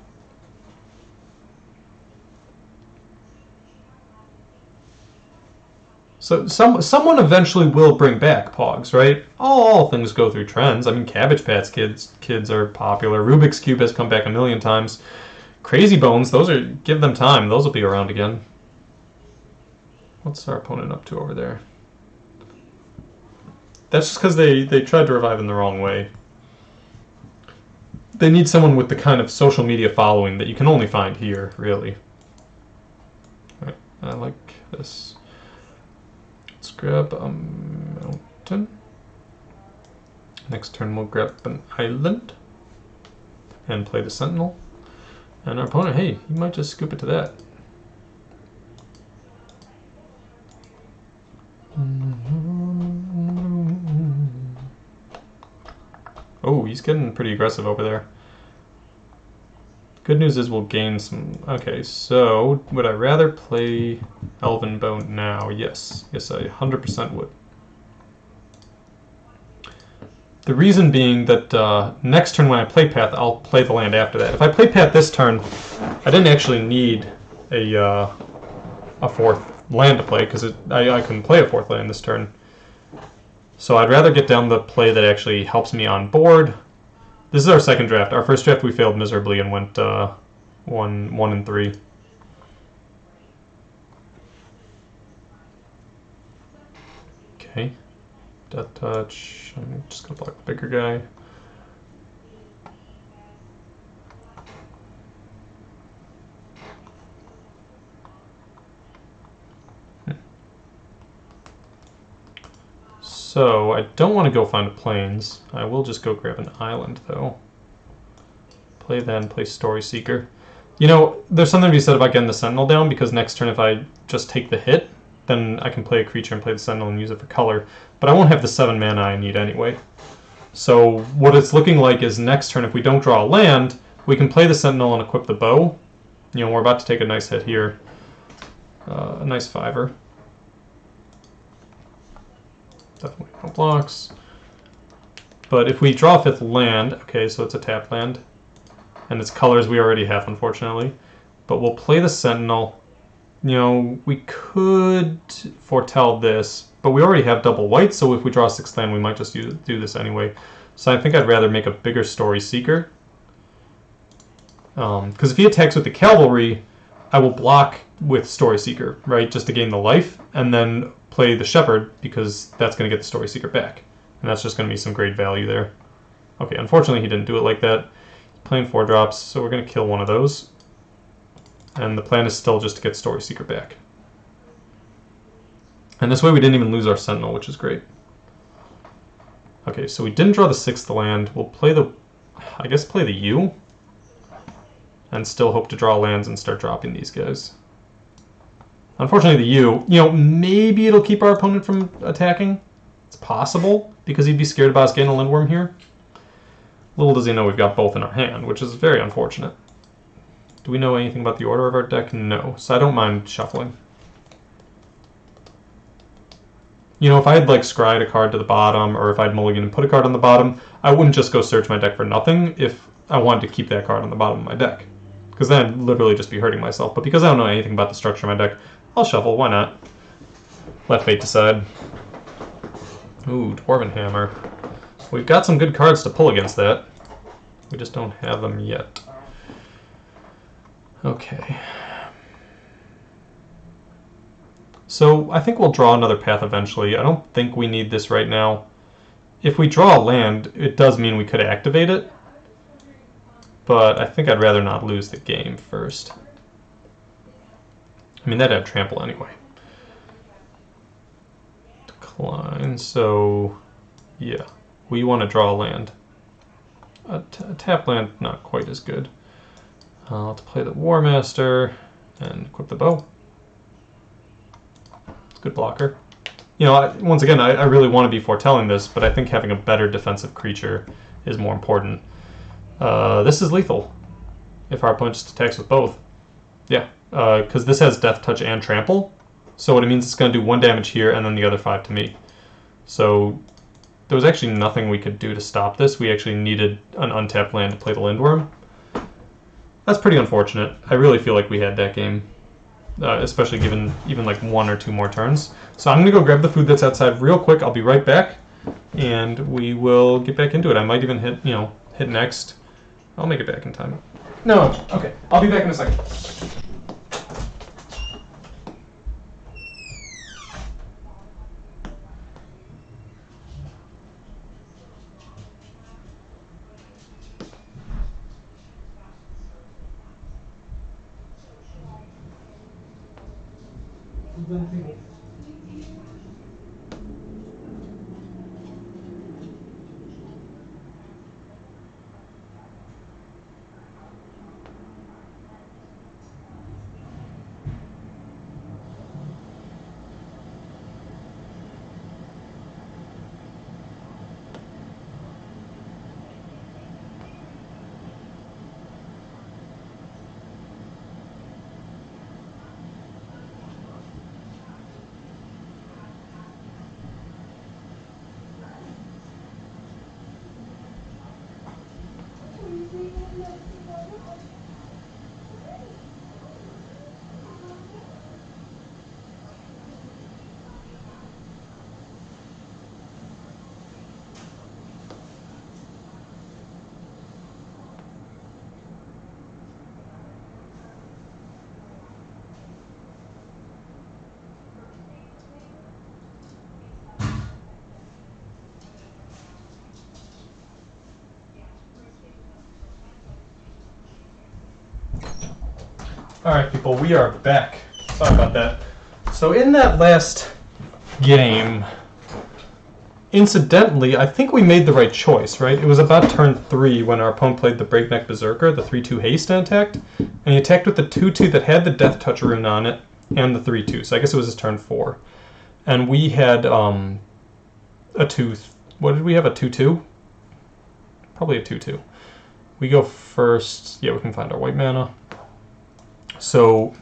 Speaker 1: So someone eventually will bring back Pogs, right? All things go through trends. I mean, Cabbage Patch kids are popular. Rubik's Cube has come back a million times. Crazy Bones, give them time. Those will be around again. What's our opponent up to over there? That's just because they tried to revive in the wrong way. they need someone with the kind of social media following that you can only find here, really. Alright, I like this. Let's grab a mountain. Next turn we'll grab an island and play the Sentinel. And our opponent, hey, he might just scoop it to that. Oh, he's getting pretty aggressive over there. Good news is we'll gain some... Okay, so would I rather play Elven Bone now? Yes. Yes, I 100% would. The reason being that next turn when I play Path, I'll play the land after that. If I play Path this turn, I didn't actually need a fourth land to play, because I couldn't play a fourth land this turn. So I'd rather get down the play that actually helps me on board. This is our second draft. Our first draft we failed miserably and went 1 and 3. Okay. Death touch. I'm just gonna block the bigger guy. So I don't want to go find a plains. I will just go grab an island though. Play then, play Story Seeker. You know, there's something to be said about getting the Sentinel down, because next turn if I just take the hit, then I can play a creature and play the Sentinel and use it for color. But I won't have the 7 mana I need anyway. So what it's looking like is next turn if we don't draw a land, we can play the Sentinel and equip the bow. You know, we're about to take a nice hit here. A nice 5-er. Definitely no blocks. But if we draw a 5th land, okay, so it's a tap land. And its colors we already have, unfortunately. But we'll play the Sentinel. You know, we could foretell this, but we already have double white, so if we draw a 6th land, we might just do this anyway. So I think I'd rather make a bigger Story Seeker. Because if he attacks with the Cavalry, I will block with Story Seeker, right, just to gain the life, and then play the Shepherd, because that's going to get the Story Seeker back. And that's just going to be some great value there. Okay, unfortunately he didn't do it like that. He's playing 4 drops, so we're going to kill one of those. And the plan is still just to get Story Seeker back. And this way we didn't even lose our Sentinel, which is great. Okay, so we didn't draw the 6th land. We'll play the... I guess play the U. And still hope to draw lands and start dropping these guys. Unfortunately, the U, you know, maybe it'll keep our opponent from attacking. It's possible, because he'd be scared about us getting a Lindworm here. Little does he know we've got both in our hand, which is very unfortunate. Do we know anything about the order of our deck? No, so I don't mind shuffling. You know, if I had, like, scryed a card to the bottom, or if I'd mulligan and put a card on the bottom, I wouldn't just go search my deck for nothing if I wanted to keep that card on the bottom of my deck. Because then I'd literally just be hurting myself. But because I don't know anything about the structure of my deck, I'll shuffle, why not? Let fate decide. Ooh, Dwarven Hammer. We've got some good cards to pull against that. We just don't have them yet. Okay. So I think we'll draw another path eventually. I don't think we need this right now. If we draw a land, it does mean we could activate it. But I think I'd rather not lose the game first. I mean, that'd have trample anyway. Decline, so yeah. We want to draw a land. A tap land, not quite as good. I'll have to play the War Master and equip the bow. It's a good blocker. You know, once again, I really want to be foretelling this, but I think having a better defensive creature is more important. This is lethal if our opponent just attacks with both. Yeah, because this has Death Touch and Trample. So what it means is it's going to do 1 damage here and then the other 5 to me. So there was actually nothing we could do to stop this. We actually needed an untapped land to play the Lindworm. That's pretty unfortunate. I really feel like we had that game, especially given even like 1 or 2 more turns. So I'm going to go grab the food that's outside real quick. I'll be right back, and we will get back into it. I might even hit next. I'll make it back in time. No, okay. I'll be back in a second. Alright people, we are back. Sorry about that. So in that last game, incidentally, I think we made the right choice, right? It was about turn 3 when our opponent played the Breakneck Berserker, the 3-2 haste, and attacked. And he attacked with the 2-2 that had the Death Touch rune on it, and the 3-2. So I guess it was his turn 4. And we had a 2... What did we have? A 2-2? Probably a 2-2. We go first. Yeah, we can find our white mana. So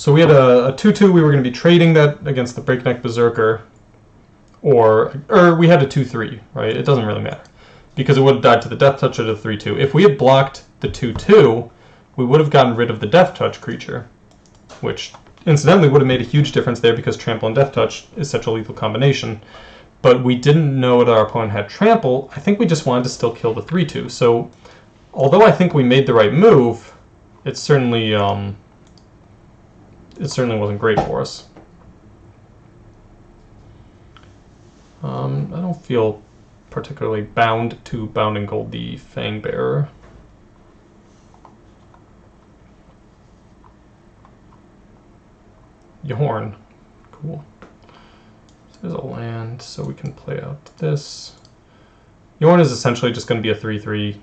Speaker 1: we had a 2-2. We were going to be trading that against the Breakneck Berserker, or we had a 2-3, right? It doesn't really matter because it would have died to the Death Touch or the 3-2. If we had blocked the 2-2, we would have gotten rid of the Death Touch creature, which incidentally would have made a huge difference there because Trample and Death Touch is such a lethal combination. But we didn't know that our opponent had Trample. I think we just wanted to still kill the 3-2. So although I think we made the right move, it certainly wasn't great for us. I don't feel particularly bound to Bounding Gold the Fangbearer. Yorn. Cool. So there's a land, so we can play out this. Yorn is essentially just going to be a 3-3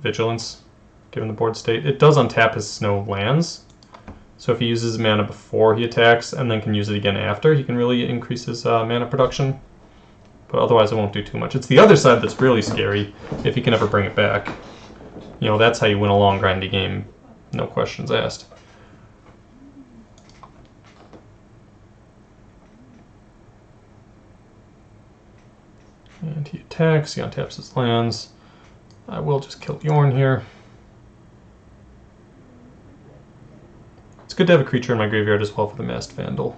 Speaker 1: Vigilance, given the board state. It does untap his snow lands, so if he uses mana before he attacks and then can use it again after, he can really increase his mana production. But otherwise it won't do too much. It's the other side that's really scary, if he can ever bring it back. You know, that's how you win a long, grindy game, no questions asked. And he attacks, he untaps his lands. I will just kill Yorn here. It's good to have a creature in my graveyard as well for the Masked Vandal.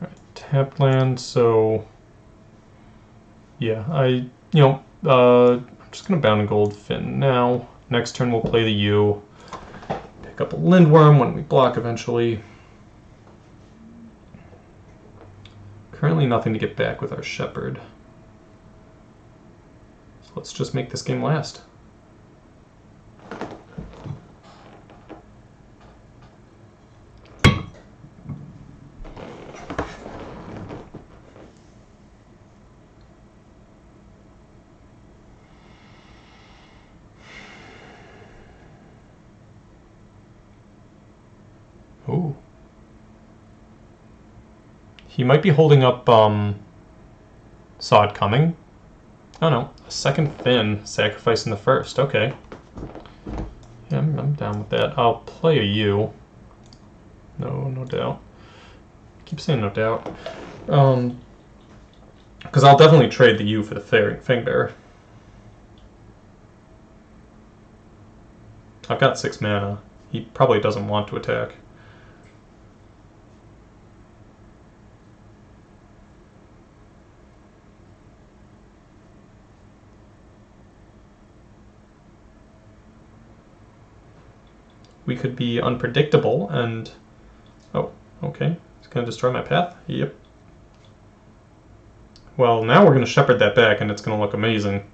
Speaker 1: Alright, tapped land, so yeah, I'm just gonna Bounding Gold Finn now. Next turn we'll play the U. Pick up a Lindworm when we block eventually. Currently nothing to get back with our Shepherd. So let's just make this game last. Ooh. He might be holding up Saw It Coming. Oh no, a second Finn, sacrificing the first. Okay. Yeah, I'm down with that. I'll play a U. No doubt. I keep saying no doubt. Because I'll definitely trade the U for the Fangbearer. I've got 6 mana. He probably doesn't want to attack. We could be unpredictable and... Oh, okay. It's going to destroy my path? Yep. Well, now we're going to shepherd that back and it's going to look amazing.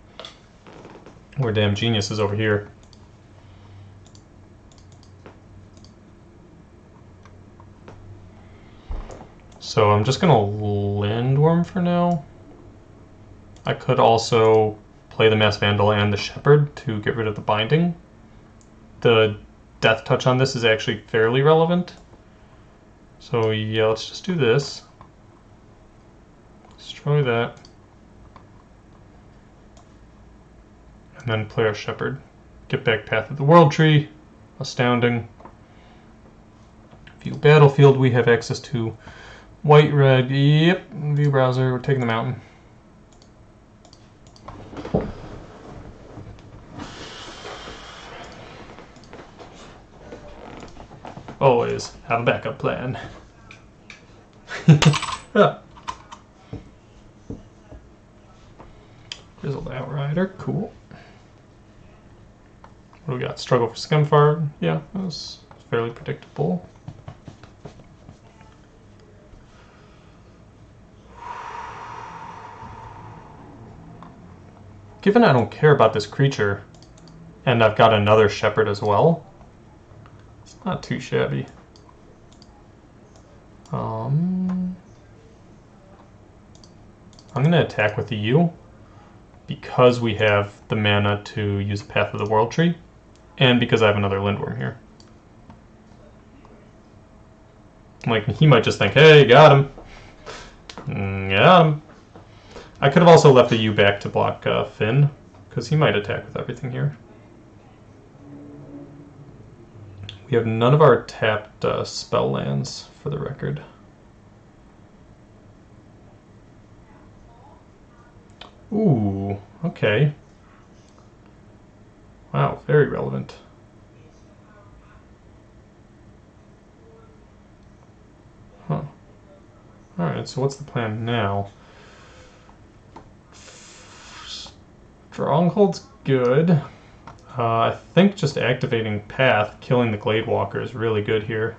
Speaker 1: We're damn geniuses over here. So I'm just gonna Lindworm for now. I could also play the Mass Vandal and the Shepherd to get rid of the binding. The death touch on this is actually fairly relevant. So yeah, let's just do this. Destroy that. And then play our Shepherd. Get back Path of the World Tree. Astounding. View Battlefield, we have access to white, red, yep, view browser, we're taking the mountain. Always have a backup plan. Yeah. Grizzled Outrider, cool. What do we got? Struggle for Scumfar. Yeah, that was fairly predictable. Given I don't care about this creature, and I've got another Shepherd as well, it's not too shabby. I'm going to attack with the U because we have the mana to use the Path of the World Tree, and because I have another Lindworm here. Like, he might just think, hey, got him. Got him. I could have also left the U back to block Finn, because he might attack with everything here. We have none of our tapped spell lands, for the record. Ooh, okay. Wow, very relevant. Huh. Alright, so what's the plan now? Stronghold's good. I think just activating Path, killing the Glade Walker is really good here.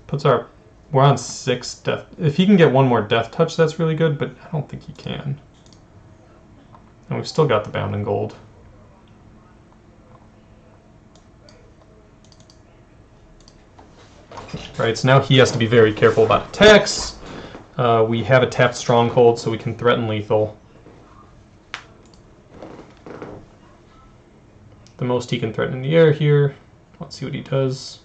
Speaker 1: Puts our... We're on 6 death... If he can get one more death touch, that's really good, but I don't think he can. And we've still got the Bound in Gold. Right, so now he has to be very careful about attacks. We have a tapped Stronghold, so we can threaten lethal. The most he can threaten in the air here. Let's see what he does.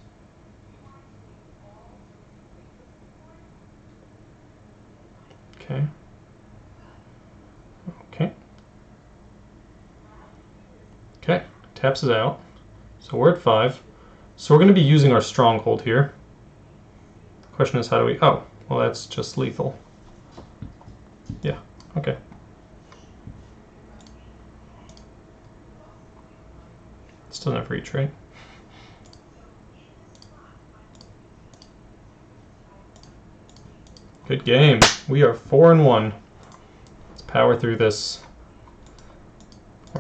Speaker 1: Okay. Okay. Okay, taps is out. So we're at 5. So we're going to be using our Stronghold here. The question is, how do we... Oh, well, that's just lethal. Yeah, okay. Still never reach, right? Good game. We are 4-1. Let's power through this.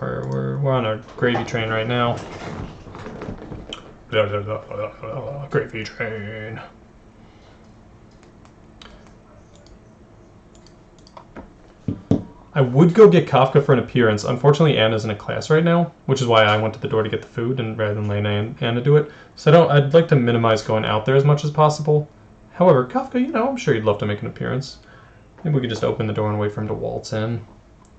Speaker 1: We're on a gravy train right now. Gravy train. I would go get Kafka for an appearance. Unfortunately, Anna's in a class right now, which is why I went to the door to get the food and rather than letting Anna do it. So I'd like to minimize going out there as much as possible. However, Kafka, you know, I'm sure he'd love to make an appearance. Maybe we could just open the door and wait for him to waltz in.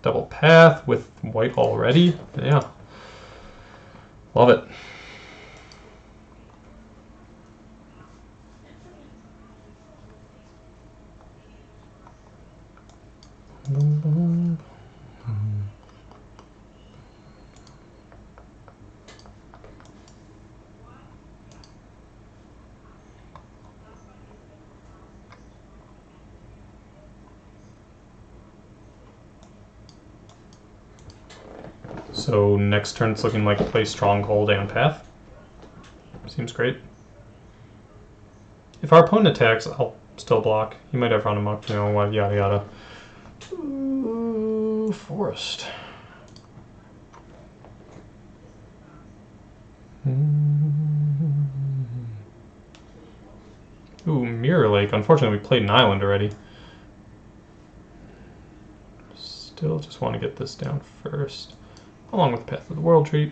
Speaker 1: Double Path with white already. Yeah. Love it. So next turn it's looking like play Stronghold and Path. Seems great. If our opponent attacks, I'll still block. He might have run amok, you know, yada yada. Ooh, Forest. Ooh, Mirror Lake. Unfortunately, we played an island already. Still just want to get this down first, along with Path of the World Tree.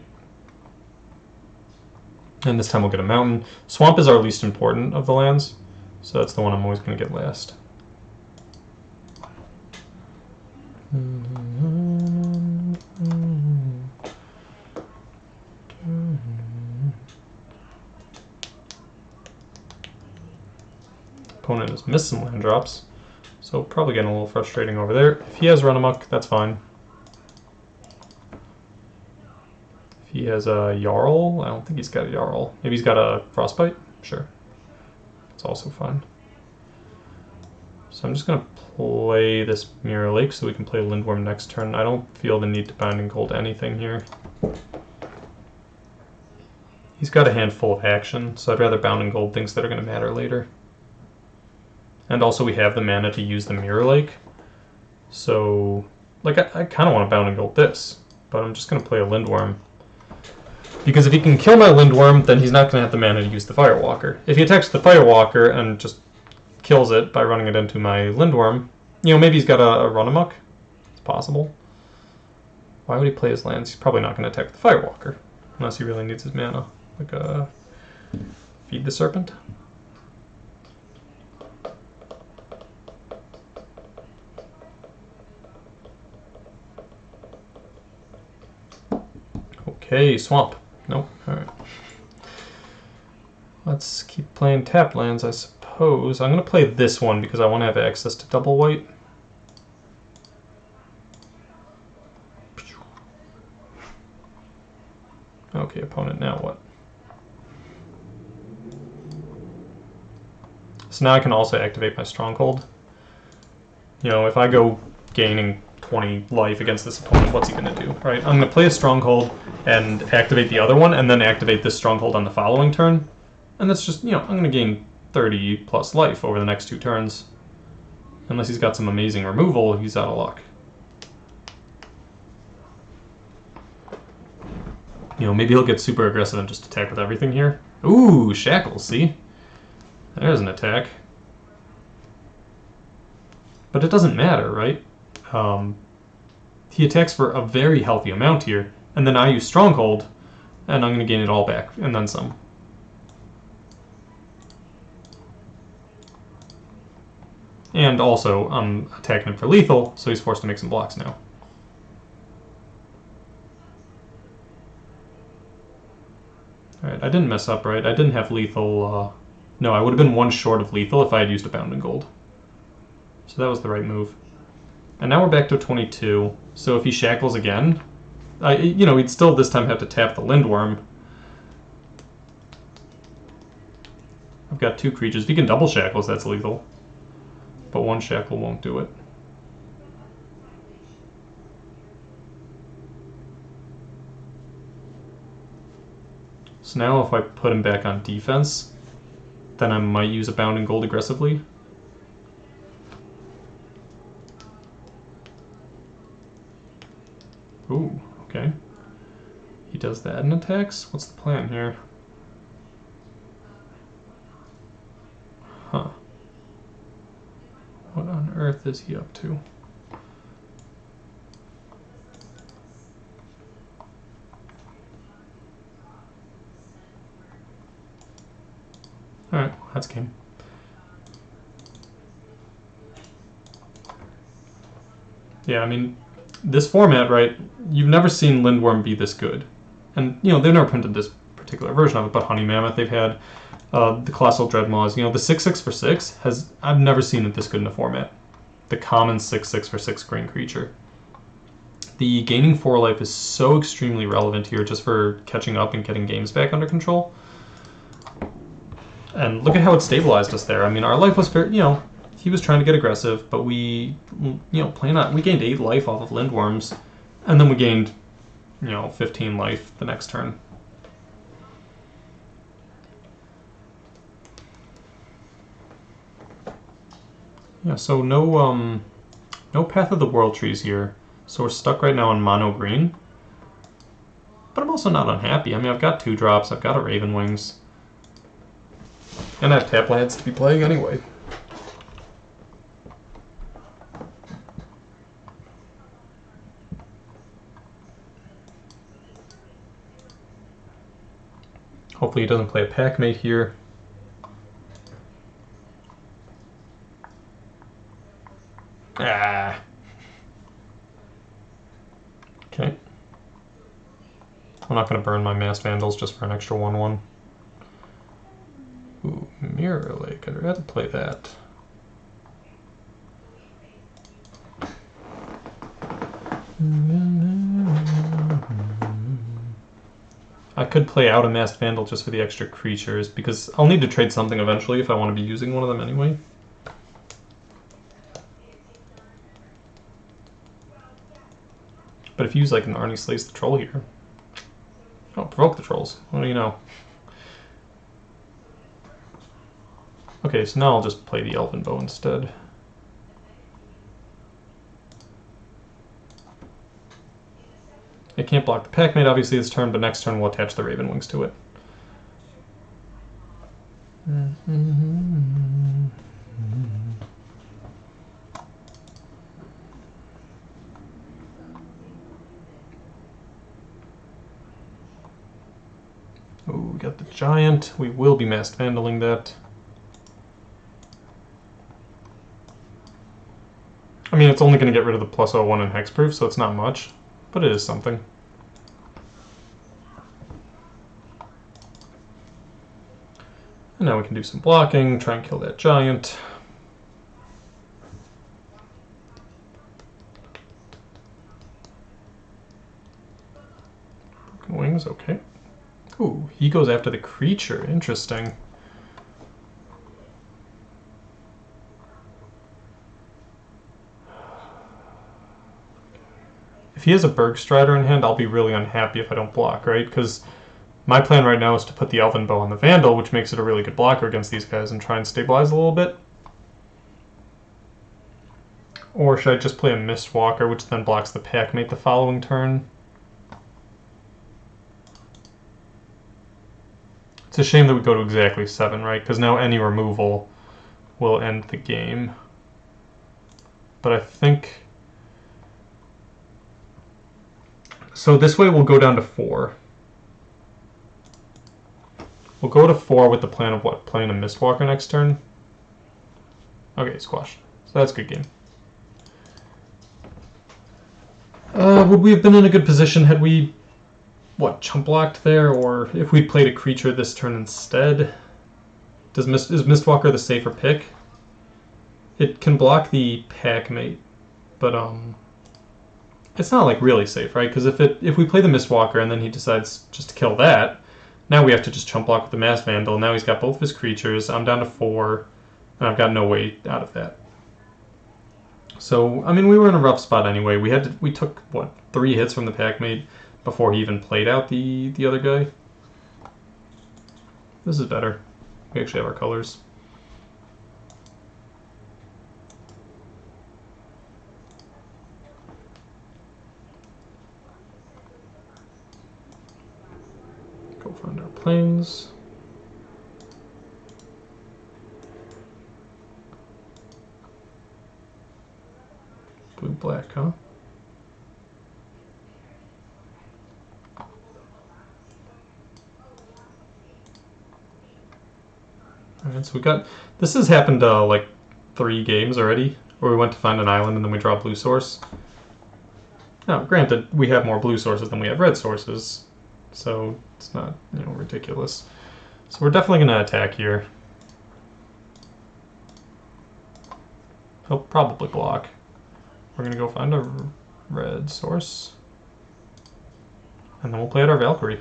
Speaker 1: And this time we'll get a mountain. Swamp is our least important of the lands, So that's the one I'm always going to get last. Opponent has missed some land drops, so probably getting a little frustrating over there. If he has Run Amok, that's fine. If he has a Jarl, I don't think he's got a Jarl. Maybe he's got a Frostbite? Sure. It's also fine. So I'm just going to play this Mirror Lake so we can play Lindworm next turn. I don't feel the need to Bound and Gold anything here. He's got a handful of action, so I'd rather Bound and Gold things that are going to matter later. And also we have the mana to use the Mirror Lake. So, like, I kind of want to Bound and Gold this, but I'm just going to play a Lindworm. Because if he can kill my Lindworm, then he's not going to have the mana to use the Firewalker. If he attacks the Firewalker and just kills it by running it into my Lindworm, you know, maybe he's got a Run Amok. It's possible. Why would he play his lands? He's probably not going to attack the Firewalker, unless he really needs his mana. Like Feed the Serpent. Okay, Swamp. Nope. Alright. Let's keep playing tapped lands, I suppose. I'm going to play this one because I want to have access to double white. Okay, opponent, now what? So now I can also activate my Stronghold. You know, if I go gaining 20 life against this opponent, what's he going to do, right? I'm going to play a Stronghold and activate the other one, and then activate this Stronghold on the following turn. And that's just, you know, I'm going to gain 30 plus life over the next 2 turns. Unless he's got some amazing removal, he's out of luck. You know, maybe he'll get super aggressive and just attack with everything here. Ooh, Shackles, see? There's an attack. But it doesn't matter, right? He attacks for a very healthy amount here, and then I use Stronghold, and I'm going to gain it all back, and then some. And also, I'm attacking him for lethal, so he's forced to make some blocks now. Alright, I didn't mess up, right? I didn't have lethal. No, I would have been 1 short of lethal if I had used a Bound and Gold. So that was the right move. And now we're back to 22, so if he Shackles again, you know, he'd still this time have to tap the Lindworm. I've got 2 creatures. If he can double Shackles, that's lethal. But 1 Shackle won't do it. So now if I put him back on defense, then I might use a Bound and Gold aggressively. Ooh, okay. He does that and attacks? What's the plan here? Huh. What on earth is he up to? Alright, that's game. Yeah, I mean, this format, right, you've never seen Lindworm be this good. And, you know, they've never printed this particular version of it, but Honey Mammoth they've had. The Colossal Dreadmaw, you know, the 6/6 for 6 has, I've never seen it this good in a format. The common 6/6 for 6 green creature. The gaining 4 life is so extremely relevant here just for catching up and getting games back under control. And look at how it stabilized us there. I mean, our life was fair, you know, he was trying to get aggressive, but we, you know, we gained 8 life off of Lindworms, and then we gained, you know, 15 life the next turn. Yeah, so no Path of the World trees here, so we're stuck right now on mono green. But I'm also not unhappy. I mean, I've got 2 drops, I've got a Raven Wings, and I have tap lands to be playing anyway. Hopefully he doesn't play a Packmate here. not going to burn my Masked Vandals just for an extra 1/1. Ooh, Mirror Lake. I'd rather play that. I could play out a Masked Vandal just for the extra creatures, because I'll need to trade something eventually if I want to be using one of them anyway. But if you use like an Arnie Slays the Troll here... Oh, provoke the trolls. What do you know? Okay, so now I'll just play the Elven Bow instead. It can't block the Packmate obviously this turn, but next turn we'll attach the Raven Wings to it. Oh, we got the Giant. We will be Masked Vandaling that. I mean, it's only going to get rid of the +01 and Hexproof, so it's not much, but it is something. And now we can do some blocking, try and kill that Giant. Broken Wings, okay. Ooh, he goes after the creature, interesting. If he has a Bergstrider in hand, I'll be really unhappy if I don't block, right? Because my plan right now is to put the Elven Bow on the Vandal, which makes it a really good blocker against these guys, and try and stabilize a little bit. Or should I just play a Mistwalker, which then blocks the Packmate the following turn? It's a shame that we go to exactly 7, right? Because now any removal will end the game. But I think... So this way we'll go down to 4. We'll go to 4 with the plan of what? Playing a Mistwalker next turn? Okay, squash. So that's a good game. Would we have been in a good position had we, what, chump blocked there? Or if we played a creature this turn instead? Is Mistwalker the safer pick? It can block the Packmate, but it's not like really safe, right? Because if we play the Mistwalker and then he decides just to kill that, now we have to just chump block with the Masked Vandal. Now he's got both of his creatures. I'm down to 4, and I've got no way out of that. So, I mean, we were in a rough spot anyway. We took, what, 3 hits from the Packmate before he even played out the other guy. This is better. We actually have our colors. Go find our planes. Blue-black, huh? Alright, so we got... This has happened like 3 games already, where we went to find an island and then we draw blue source. Now, granted, we have more blue sources than we have red sources, so it's not, you know, ridiculous. So we're definitely going to attack here. He'll probably block. We're going to go find a red source. And then we'll play out our Valkyrie.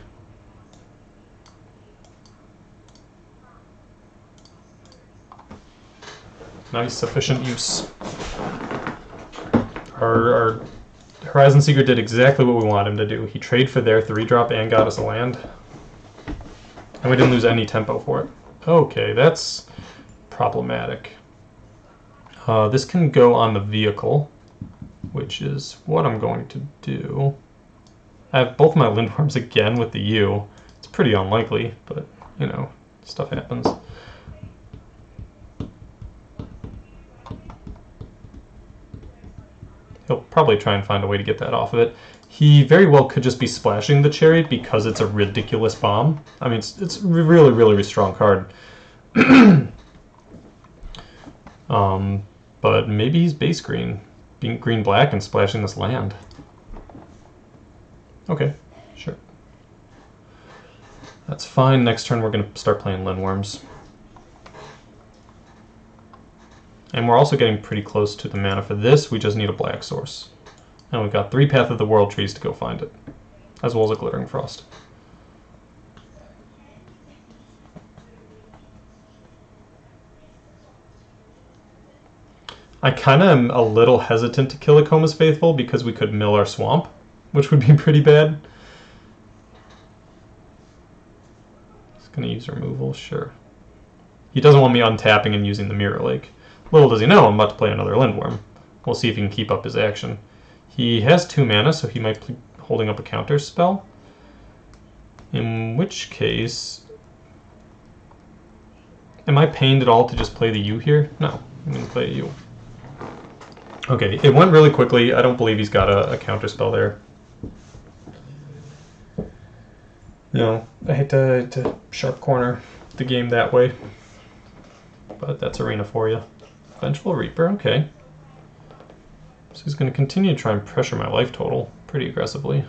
Speaker 1: Nice, sufficient use. Our Horizon Seeker did exactly what we wanted him to do. He traded for their 3-drop and got us a land. And we didn't lose any tempo for it. Okay, that's problematic. This can go on the vehicle, which is what I'm going to do. I have both my Lindworms again with the U. It's pretty unlikely, but, you know, stuff happens. He'll probably try and find a way to get that off of it. He very well could just be splashing the Chariot because it's a ridiculous bomb. I mean, it's a really, really strong card. But maybe he's base green, being green-black and splashing this land. Okay, sure. That's fine. Next turn we're going to start playing Lindworms. And we're also getting pretty close to the mana for this. We just need a black source. And we've got 3 Path of the World trees to go find it, as well as a Glittering Frost. I kind of am a little hesitant to kill Akoma's Faithful because we could mill our swamp, which would be pretty bad. He's going to use removal, sure. He doesn't want me untapping and using the Mirror Lake. Little does he know, I'm about to play another Lindworm. We'll see if he can keep up his action. He has 2 mana, so he might be holding up a counter spell. In which case... Am I pained at all to just play the U here? No, I'm going to play a U. Okay, it went really quickly. I don't believe he's got a counter spell there. No, I hate to sharp corner the game that way. But that's Arena for you. Vengeful Reaper, okay. So he's going to continue to try and pressure my life total pretty aggressively.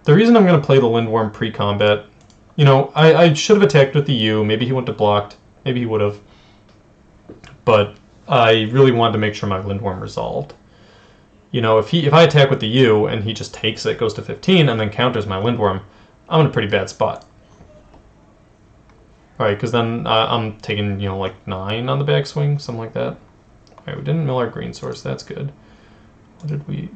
Speaker 1: The reason I'm going to play the Lindworm pre-combat, you know, I should have attacked with the U. Maybe he wouldn't have blocked. Maybe he would have. But I really wanted to make sure my Lindworm resolved. You know, if I attack with the U and he just takes it, goes to 15, and then counters my Lindworm, I'm in a pretty bad spot. Alright, because then I'm taking, you know, like 9 on the backswing, something like that. Alright, we didn't mill our green source, that's good. What did we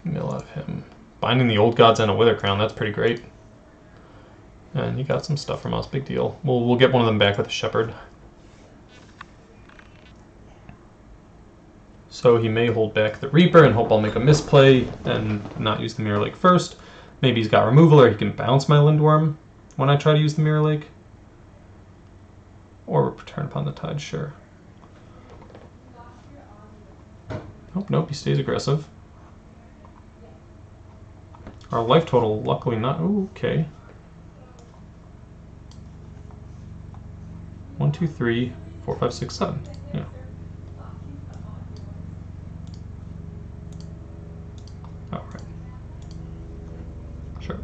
Speaker 1: mill out of him? Binding the Old Gods and a Wither Crown, that's pretty great. And he got some stuff from us, big deal. We'll get one of them back with a Shepherd. So he may hold back the Reaper and hope I'll make a misplay and not use the Mirror Lake first. Maybe he's got removal or he can bounce my Lindworm when I try to use the Mirror Lake. Or Return Upon the Tide, sure. Nope, he stays aggressive. Our life total, luckily not... Ooh, okay. 1, 2, 3, 4, 5, 6, 7. Yeah. Oh, right. Sure.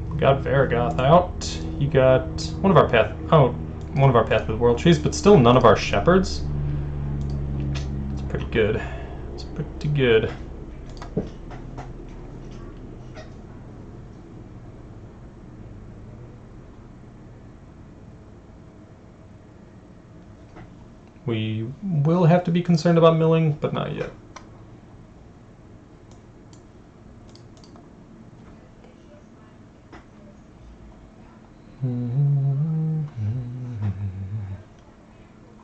Speaker 1: We got Varragoth out. He got one of our Path of the World trees, but still none of our Shepherds. It's pretty good. It's pretty good. We will have to be concerned about milling, but not yet.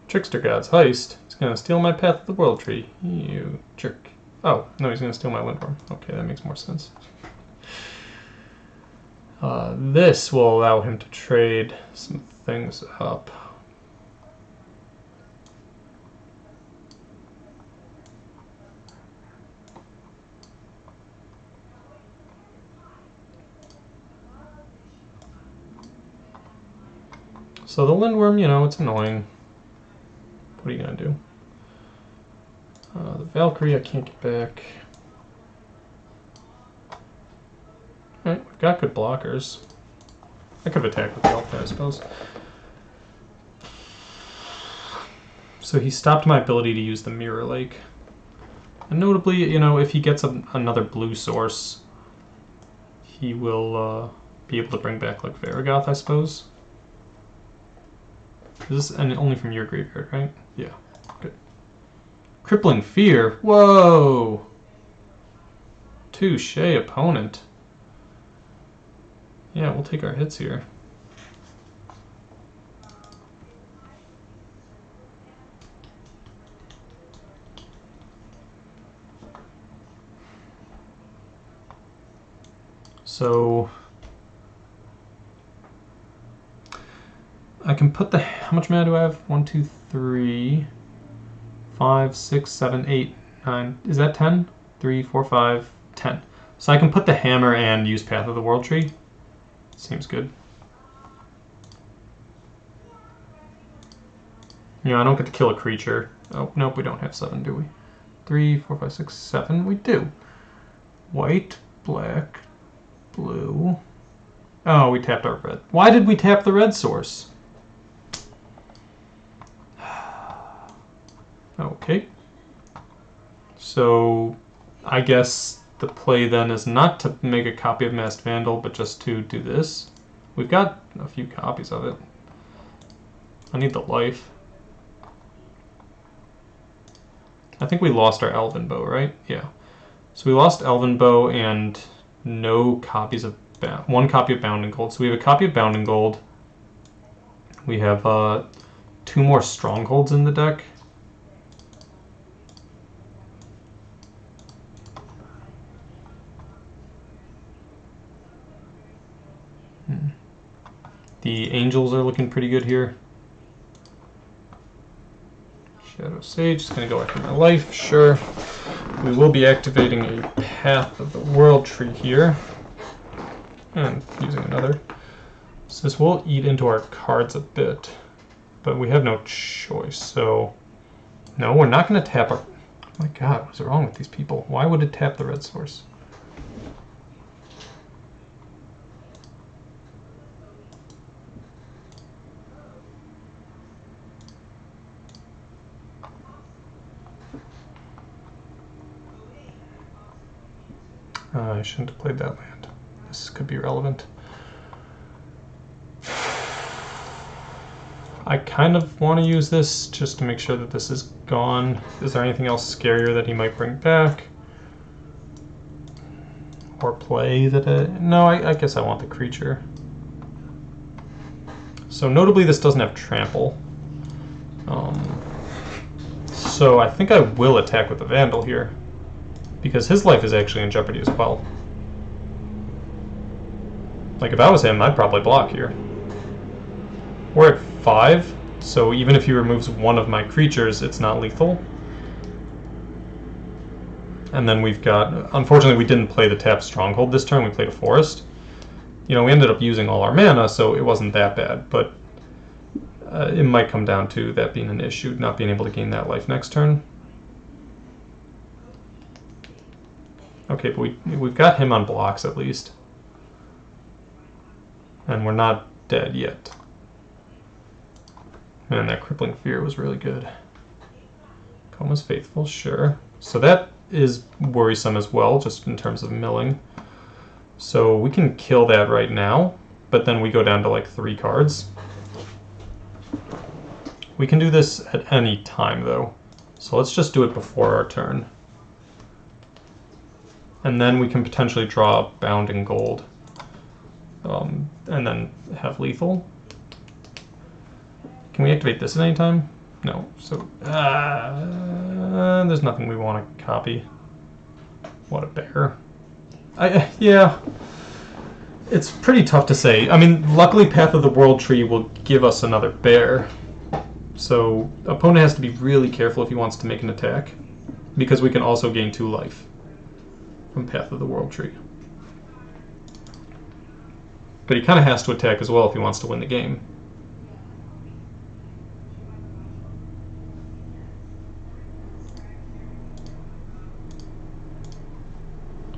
Speaker 1: Trickster God's Heist. He's going to steal my Path of the World tree. You jerk. Oh, no, he's going to steal my Lindworm. Okay, that makes more sense. This will allow him to trade some things up. So the Lindworm, you know, it's annoying. What are you going to do? The Valkyrie I can't get back. Alright, we've got good blockers. I could have attacked with the Alpha, I suppose. So he stopped my ability to use the Mirror Lake. And notably, you know, if he gets another blue source, he will be able to bring back, like, Varragoth, I suppose. Is this only from your graveyard, right? Yeah, good. Crippling Fear? Whoa! Touche, opponent. Yeah, we'll take our hits here. So I can put the... How much mana do I have? 1, 2, 3, 5, 6, 7, 8, 9. Is that 10? 3, 4, 5, 10. So I can put the hammer and use Path of the World tree. Seems good. You know, I don't get to kill a creature. Oh, nope, we don't have 7, do we? 3, 4, 5, 6, 7. We do. White, black, blue. Oh, we tapped our red. Why did we tap the red source? Okay. So, I guess the play then is not to make a copy of Masked Vandal, but just to do this. We've got a few copies of it. I need the life. I think we lost our Elven Bow, right? Yeah. So we lost Elven Bow and no copies of... one copy of Bound in Gold. So we have a copy of Bound in Gold. We have 2 more Strongholds in the deck. The Angels are looking pretty good here. Shadow Sage is going to go after my life, sure. We will be activating a Path of the World Tree here. And using another. So this will eat into our cards a bit. But we have no choice, so... No, we're not going to tap our... Oh my god, what's wrong with these people? Why would it tap the red source? I shouldn't have played that land. This could be relevant. I kind of want to use this just to make sure that this is gone. Is there anything else scarier that he might bring back? Or play that no, I guess I want the creature. So notably this doesn't have trample. So I think I will attack with the Vandal here. Because his life is actually in jeopardy as well. Like if I was him, I'd probably block here. We're at 5, so even if he removes one of my creatures, it's not lethal. And then we've got... Unfortunately, we didn't play the tap Stronghold this turn, we played a Forest. You know, we ended up using all our mana, so it wasn't that bad, but it might come down to that being an issue, not being able to gain that life next turn. Okay, but we've got him on blocks at least. And we're not dead yet. Man, that Crippling Fear was really good. Coma's Faithful, sure. So that is worrisome as well, just in terms of milling. So we can kill that right now, but then we go down to like 3 cards. We can do this at any time though. So let's just do it before our turn. And then we can potentially draw Bound in Gold. And then have lethal. Can we activate this at any time? No. So, there's nothing we want to copy. What a bear. Yeah. It's pretty tough to say. I mean, luckily Path of the World Tree will give us another bear. So, opponent has to be really careful if he wants to make an attack. Because we can also gain 2 life from Path of the World Tree. But he kind of has to attack as well if he wants to win the game.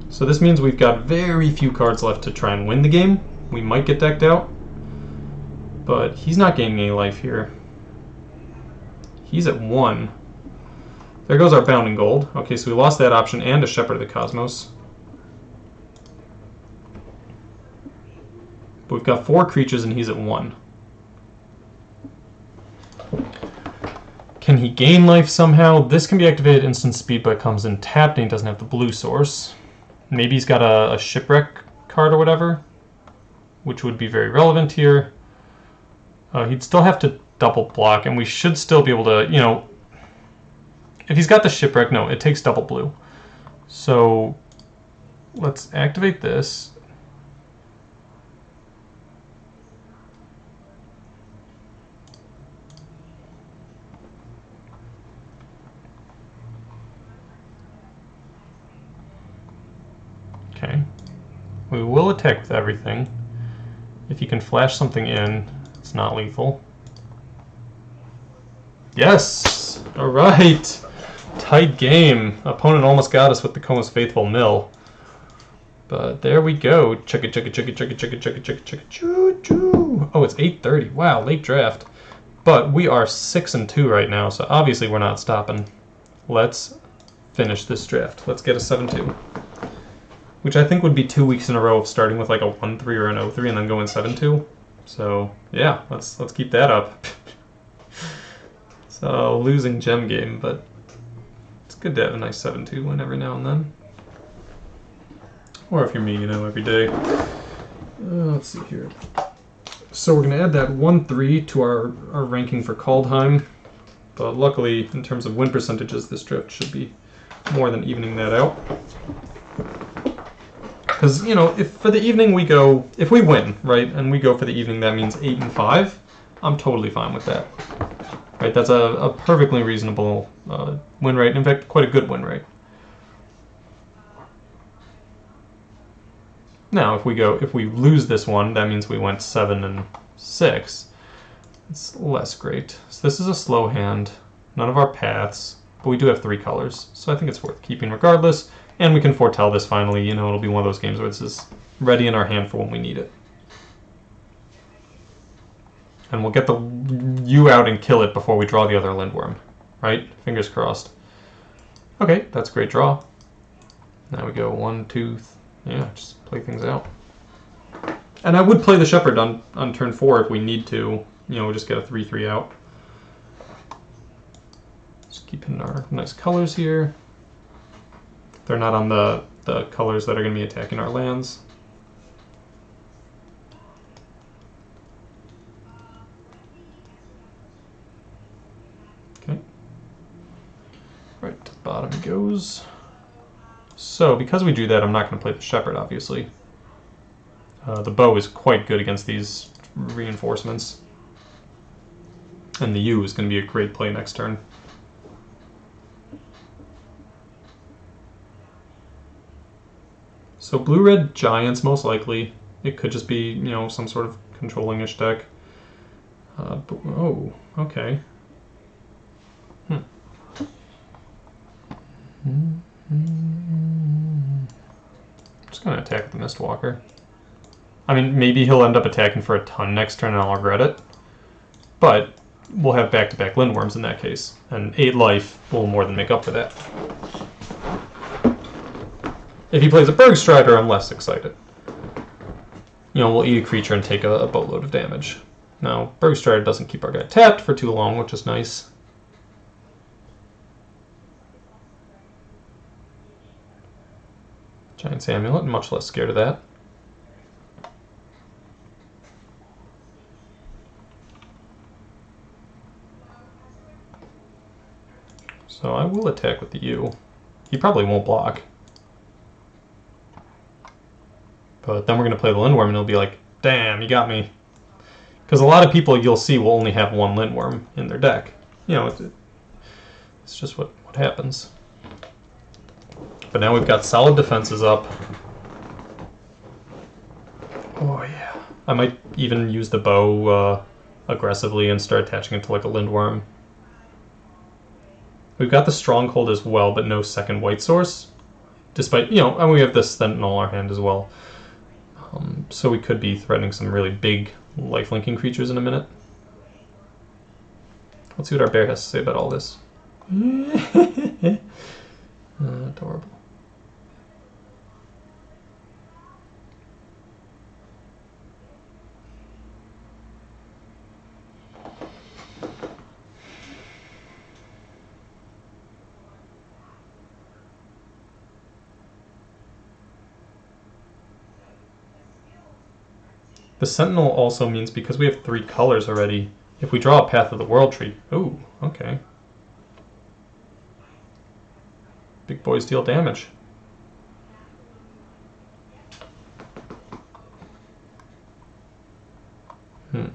Speaker 1: So this means we've got very few cards left to try and win the game. We might get decked out, but he's not gaining any life here. He's at 1. There goes our Bound in Gold. Okay, so we lost that option and a Shepherd of the Cosmos. But we've got 4 creatures and he's at 1. Can he gain life somehow? This can be activated instant speed, but it comes in tapped and he doesn't have the blue source. Maybe he's got a Shipwreck card or whatever, which would be very relevant here. He'd still have to double block, and we should still be able to, you know, if he's got the Shipwreck, no, it takes double blue. So let's activate this. Okay. We will attack with everything. If you can flash something in, it's not lethal. Yes! Alright! Tight game. Opponent almost got us with the Coma's Faithful Mill. But there we go. Check it, check it, check it, check it, check it, check it, check it, check it. Choo choo! Oh, it's 8:30. Wow, late draft. But we are 6-2 right now, so obviously we're not stopping. Let's finish this draft. Let's get a 7-2. Which I think would be 2 weeks in a row of starting with like a 1-3 or an 0-3 and then going 7-2. So yeah, let's keep that up. So losing gem game, but it's good to have a nice 7-2 win every now and then. Or if you're me, you know, every day. Let's see here. So we're going to add that 1-3 to our ranking for Kaldheim. But luckily, in terms of win percentages, this draft should be more than evening that out. Because, you know, if for the evening we go, if we win, right, and we go for the evening, that means 8-5, I'm totally fine with that. Right, that's a perfectly reasonable win rate. In fact, quite a good win rate. Now, if we lose this one, that means we went 7-6. It's less great. So this is a slow hand. None of our paths, but we do have 3 colors, so I think it's worth keeping regardless. And we can foretell this finally. You know, it'll be one of those games where this is ready in our hand for when we need it. And we'll get the U out and kill it before we draw the other Lindworm. Right? Fingers crossed. Okay, that's a great draw. Now we go 1, 2, yeah, just play things out. And I would play the Shepherd on turn 4 if we need to. You know, we'll just get a 3-3 out. Just keeping our nice colors here. They're not on the colors that are going to be attacking our lands. Okay. Right to the bottom it goes. So, because we do that, I'm not going to play the Shepherd, obviously. The bow is quite good against these reinforcements. And the U is going to be a great play next turn. So blue-red giants, most likely. It could just be, you know, some sort of controlling-ish deck. Oh, okay. I'm just going to attack with the Mistwalker. I mean, maybe he'll end up attacking for a ton next turn and I'll regret it. But we'll have back-to-back Lindworms in that case. And 8 life will more than make up for that. If he plays a Bergstrider, I'm less excited. You know, we'll eat a creature and take a boatload of damage. Now, Bergstrider doesn't keep our guy tapped for too long, which is nice. Giant's Amulet, much less scared of that. So I will attack with the U. He probably won't block. But then we're going to play the Lindworm and he'll be like, damn, you got me. Because a lot of people you'll see will only have 1 Lindworm in their deck. You know, it's just what happens. But now we've got solid defenses up. Oh yeah. I might even use the bow aggressively and start attaching it to like a Lindworm. We've got the Stronghold as well, but no second white source. Despite, you know, and we have the Sentinel in our hand as well. So we could be threatening some really big life-linking creatures in a minute. Let's see what our bear has to say about all this. Adorable. The Sentinel also means because we have 3 colors already, if we draw a Path of the World tree... Ooh, okay. Big boys deal damage. Yeah,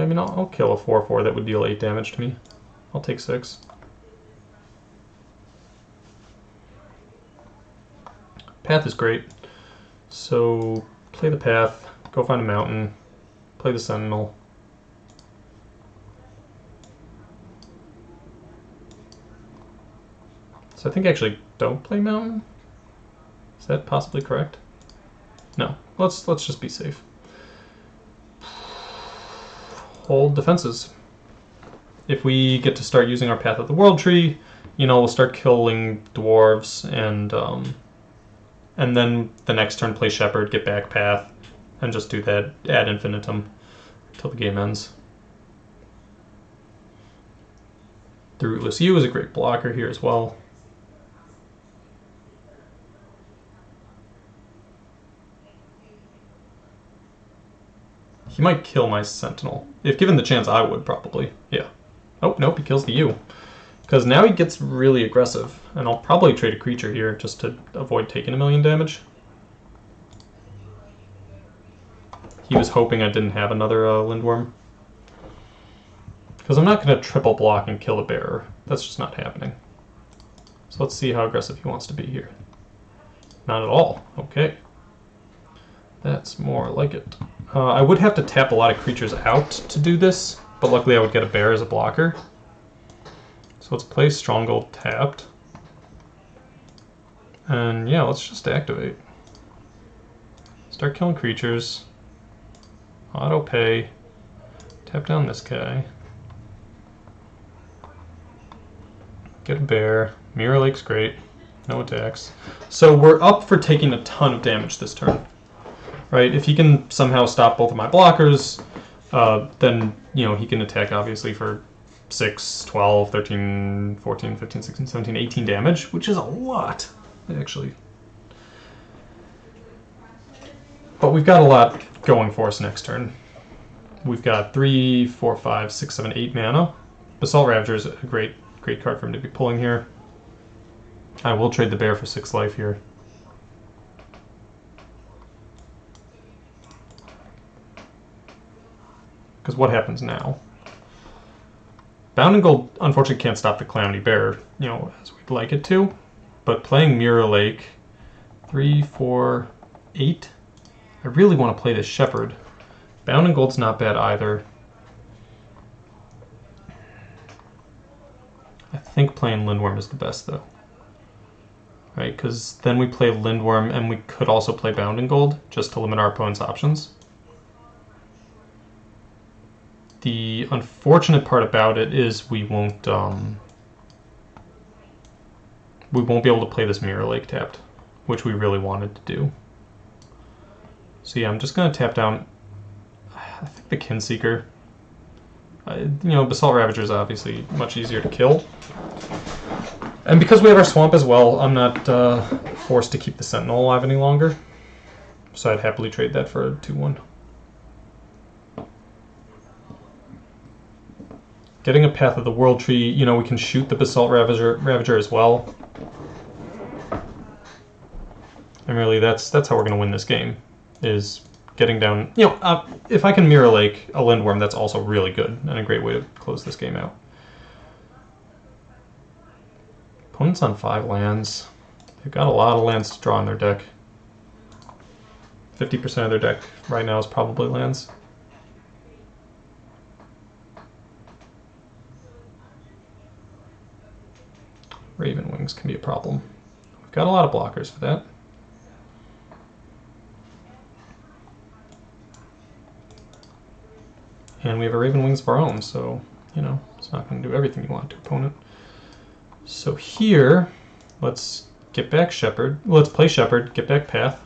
Speaker 1: I mean, I'll kill a 4/4 that would deal 8 damage to me. I'll take 6. Path is great. So, play the Path, go find a mountain, play the Sentinel. So I think actually don't play mountain. Is that possibly correct? No. Let's just be safe. Hold defenses. If we get to start using our Path of the World tree, you know, we'll start killing dwarves, and then the next turn play Shepherd, get back Path, and just do that ad infinitum until the game ends. The Rootless U is a great blocker here as well. He might kill my Sentinel. If given the chance, I would probably. Yeah. Oh, nope, he kills the U. Because now he gets really aggressive, and I'll probably trade a creature here just to avoid taking 1,000,000 damage. He was hoping I didn't have another Lindworm. Because I'm not going to triple block and kill a bearer. That's just not happening. So let's see how aggressive he wants to be here. Not at all. Okay. That's more like it. I would have to tap a lot of creatures out to do this, but luckily I would get a bear as a blocker. So let's play Stronghold tapped. And yeah, let's just activate. Start killing creatures. Auto pay. Tap down this guy. Get a bear. Mirror Lake's great. No attacks. So we're up for taking a ton of damage this turn. Right? If he can somehow stop both of my blockers, then, you know, he can attack obviously for 6, 12, 13, 14, 15, 16, 17, 18 damage, which is a lot, actually. But we've got a lot going for us next turn. We've got 3, 4, 5, 6, 7, 8 mana. Basalt Ravager is a great card for him to be pulling here. I will trade the bear for 6 life here. Because what happens now? Bound and Gold unfortunately can't stop the Calamity Bearer, you know, as we'd like it to. But playing Mirror Lake, 3, 4, 8. I really want to play this Shepherd. Bound and Gold's not bad either. I think playing Lindworm is the best though. Right, because then we play Lindworm and we could also play Bound and Gold just to limit our opponent's options. The unfortunate part about it is we won't be able to play this Mirror Lake tapped, which we really wanted to do. So yeah, I'm just going to tap down, I think, the Kinseeker. You know, Basalt Ravager is obviously much easier to kill. And because we have our Swamp as well, I'm not forced to keep the Sentinel alive any longer. So I'd happily trade that for a 2-1. Getting a Path of the World tree, you know, we can shoot the Basalt Ravager as well. And really, that's how we're going to win this game, is getting down... You know, if I can Mirror Lake a Lindworm, that's also really good, and a great way to close this game out. Opponent's on 5 lands. They've got a lot of lands to draw in their deck. 50% of their deck right now is probably lands. Raven Wings can be a problem. We've got a lot of blockers for that. And we have a Raven Wings of our own, so, you know, it's not going to do everything you want to, opponent. So here, let's get back Shepherd. Let's play Shepherd, get back Path.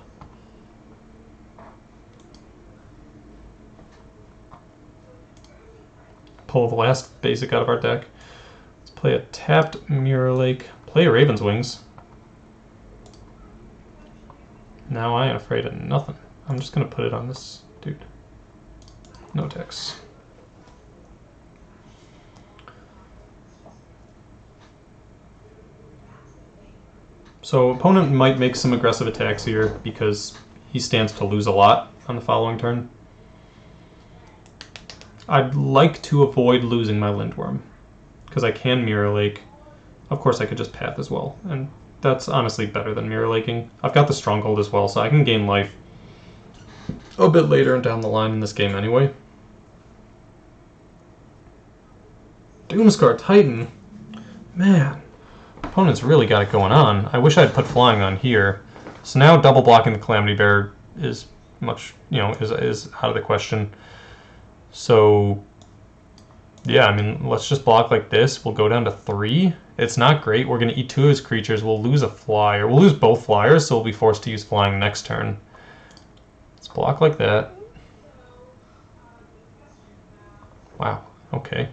Speaker 1: Pull the last basic out of our deck. Let's play a tapped Mirror Lake, play a Raven's Wings. Now I am afraid of nothing. I'm just going to put it on this dude. No text. So opponent might make some aggressive attacks here because he stands to lose a lot on the following turn. I'd like to avoid losing my Lindworm because I can Mirror Lake. Of course I could just Path as well, and that's honestly better than Mirror Laking. I've got the Stronghold as well, so I can gain life a bit later and down the line in this game anyway. Doomscar Titan. Man. Opponent's really got it going on. I wish I'd put flying on here. So now double blocking the Calamity Bear is much, is out of the question. So yeah, I mean, let's just block like this. We'll go down to 3. It's not great. We're going to eat 2 of his creatures. We'll lose a flyer. We'll lose both flyers, so we'll be forced to use flying next turn. Let's block like that. Wow, okay.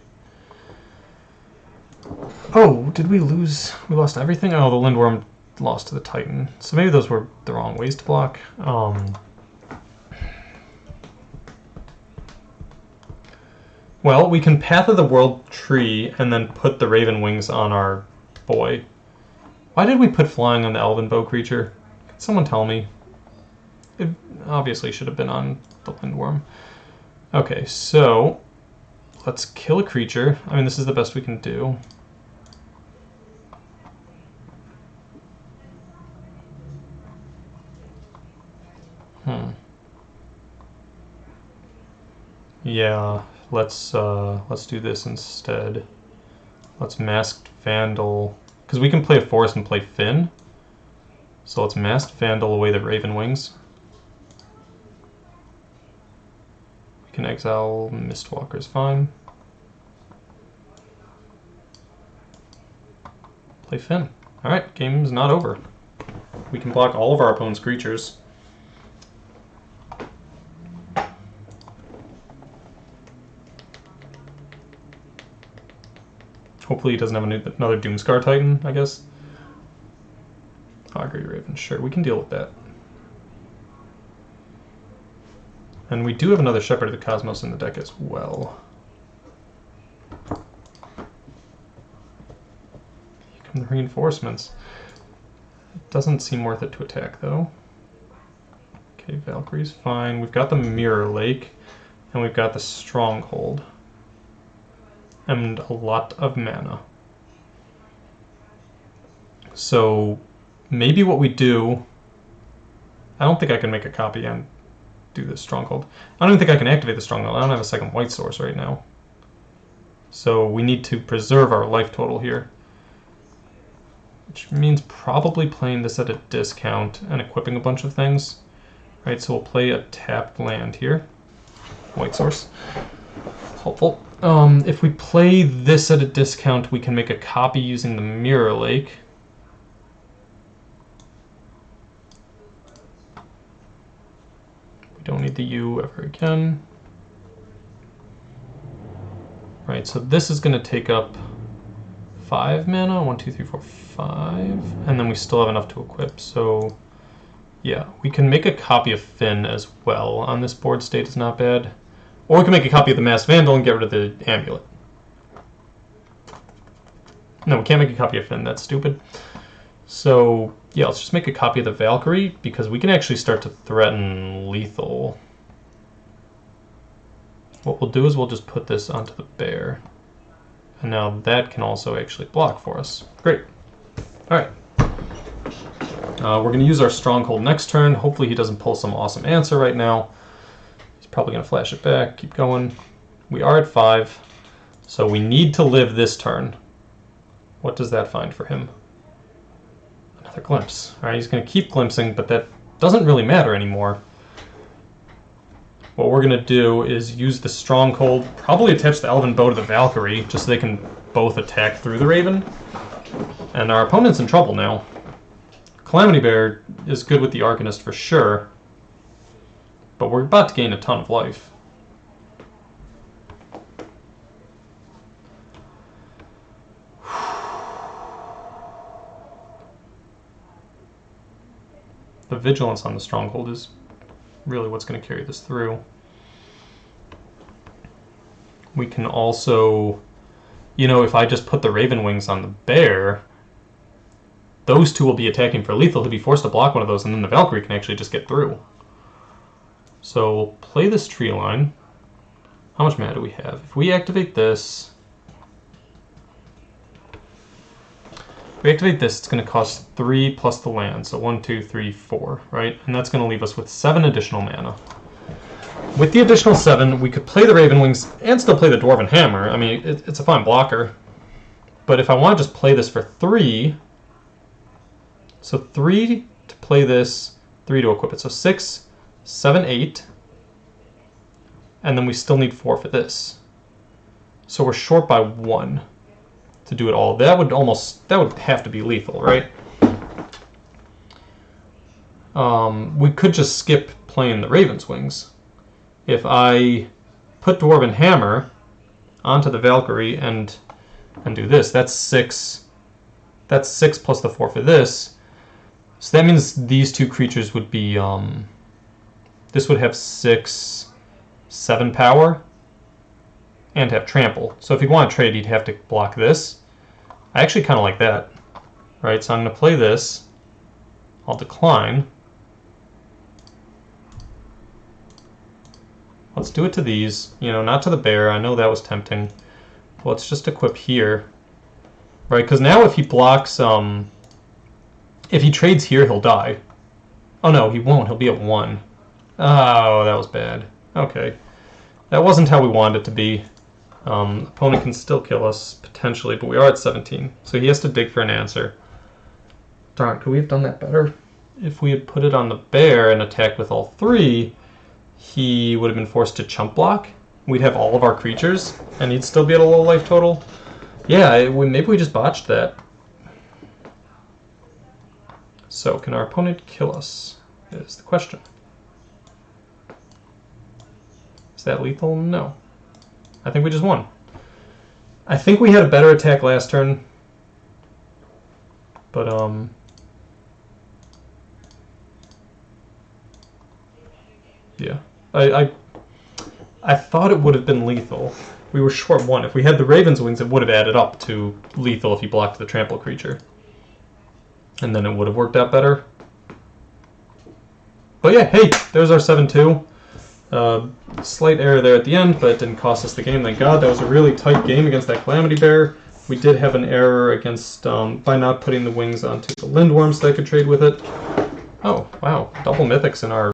Speaker 1: Oh, did we lose? We lost everything? Oh, the Lindworm lost to the Titan. So maybe those were the wrong ways to block. Well, we can Path of the World tree and then put the Raven Wings on our boy. Why did we put flying on the Elven Bow creature? Can someone tell me? It obviously should have been on the Lindworm. Okay, so let's kill a creature. I mean, this is the best we can do. Yeah, let's do this instead. Let's Masked Vandal, because we can play a forest and play Finn. So let's Masked Vandal away the Raven Wings. We can exile Mistwalkers, fine. Play Finn. Alright, game's not over. We can block all of our opponent's creatures. Hopefully he doesn't have another Doomscar Titan, I guess. Augury Raven, sure, we can deal with that. And we do have another Shepherd of the Cosmos in the deck as well. Here come the reinforcements. It doesn't seem worth it to attack, though. Okay, Valkyrie's fine. We've got the Mirror Lake, and we've got the Stronghold. And a lot of mana. So maybe what we do, I don't think I can make a copy and do this Stronghold. I don't even think I can activate the Stronghold. I don't have a second white source right now. So we need to preserve our life total here. Which means probably playing this at a discount and equipping a bunch of things. Right, so we'll play a tapped land here. White source. Helpful. If we play this at a discount, we can make a copy using the Mirror Lake. We don't need the U ever again. Right, so this is going to take up 5 mana. 1, 2, 3, 4, 5. And then we still have enough to equip. So, yeah, we can make a copy of Finn as well on this board state. Is not bad. Or we can make a copy of the Masked Vandal and get rid of the Amulet. No, we can't make a copy of Finn. That's stupid. So, yeah, let's just make a copy of the Valkyrie, because we can actually start to threaten lethal. What we'll do is we'll just put this onto the bear. And now that can also actually block for us. Great. Alright. We're going to use our Stronghold next turn. Hopefully he doesn't pull some awesome answer right now. Probably going to flash it back, keep going. We are at 5, so we need to live this turn. What does that find for him? Another glimpse. Alright, he's going to keep glimpsing, but that doesn't really matter anymore. What we're going to do is use the Stronghold, probably attach the Elven Bow to the Valkyrie, just so they can both attack through the Raven. And our opponent's in trouble now. Calamity Bear is good with the Arcanist for sure. But we're about to gain a ton of life. The Vigilance on the Stronghold is really what's going to carry this through. We can also, if I just put the Raven Wings on the bear, those two will be attacking for lethal. He'll be forced to block one of those, and then the Valkyrie can actually just get through. So we'll play this tree line. How much mana do we have? If we activate this, it's going to cost 3 plus the land. So 1, 2, 3, 4, right? And that's going to leave us with 7 additional mana. With the additional 7, we could play the Raven Wings and still play the Dwarven Hammer. I mean, it's a fine blocker. But if I want to just play this for 3, so 3 to play this, 3 to equip it. So 6, 7, 8. And then we still need 4 for this. So we're short by 1 to do it all. That would have to be lethal, right? We could just skip playing the Raven's Wings. If I put Dwarven Hammer onto the Valkyrie and do this, that's 6. That's 6 plus the 4 for this. So that means these two creatures would be, this would have 6, 7 power, and have trample. So if he'd want to trade, he'd have to block this. I actually kind of like that, right? So I'm going to play this. I'll decline. Let's do it to these, not to the bear. I know that was tempting. Let's just equip here, right? Because now if he blocks, if he trades here, he'll die. Oh no, he won't. He'll be at 1. Oh, that was bad. Okay. That wasn't how we wanted it to be. Opponent can still kill us, potentially, but we are at 17. So he has to dig for an answer. Darn, could we have done that better? If we had put it on the bear and attacked with all 3, he would have been forced to chump block. We'd have all of our creatures, and he'd still be at a low life total. Yeah, maybe we just botched that. So, can our opponent kill us, is the question. Is that lethal? No. I think we just won. I think we had a better attack last turn. But, yeah. I thought it would have been lethal. We were short 1. If we had the Raven's Wings, it would have added up to lethal if he blocked the trample creature. And then it would have worked out better. But yeah, hey, there's our 7-2. Slight error there at the end, but it didn't cost us the game, thank God. That was a really tight game against that Calamity Bear. We did have an error against by not putting the wings onto the Lindworm so I could trade with it. Oh, wow, double mythics in our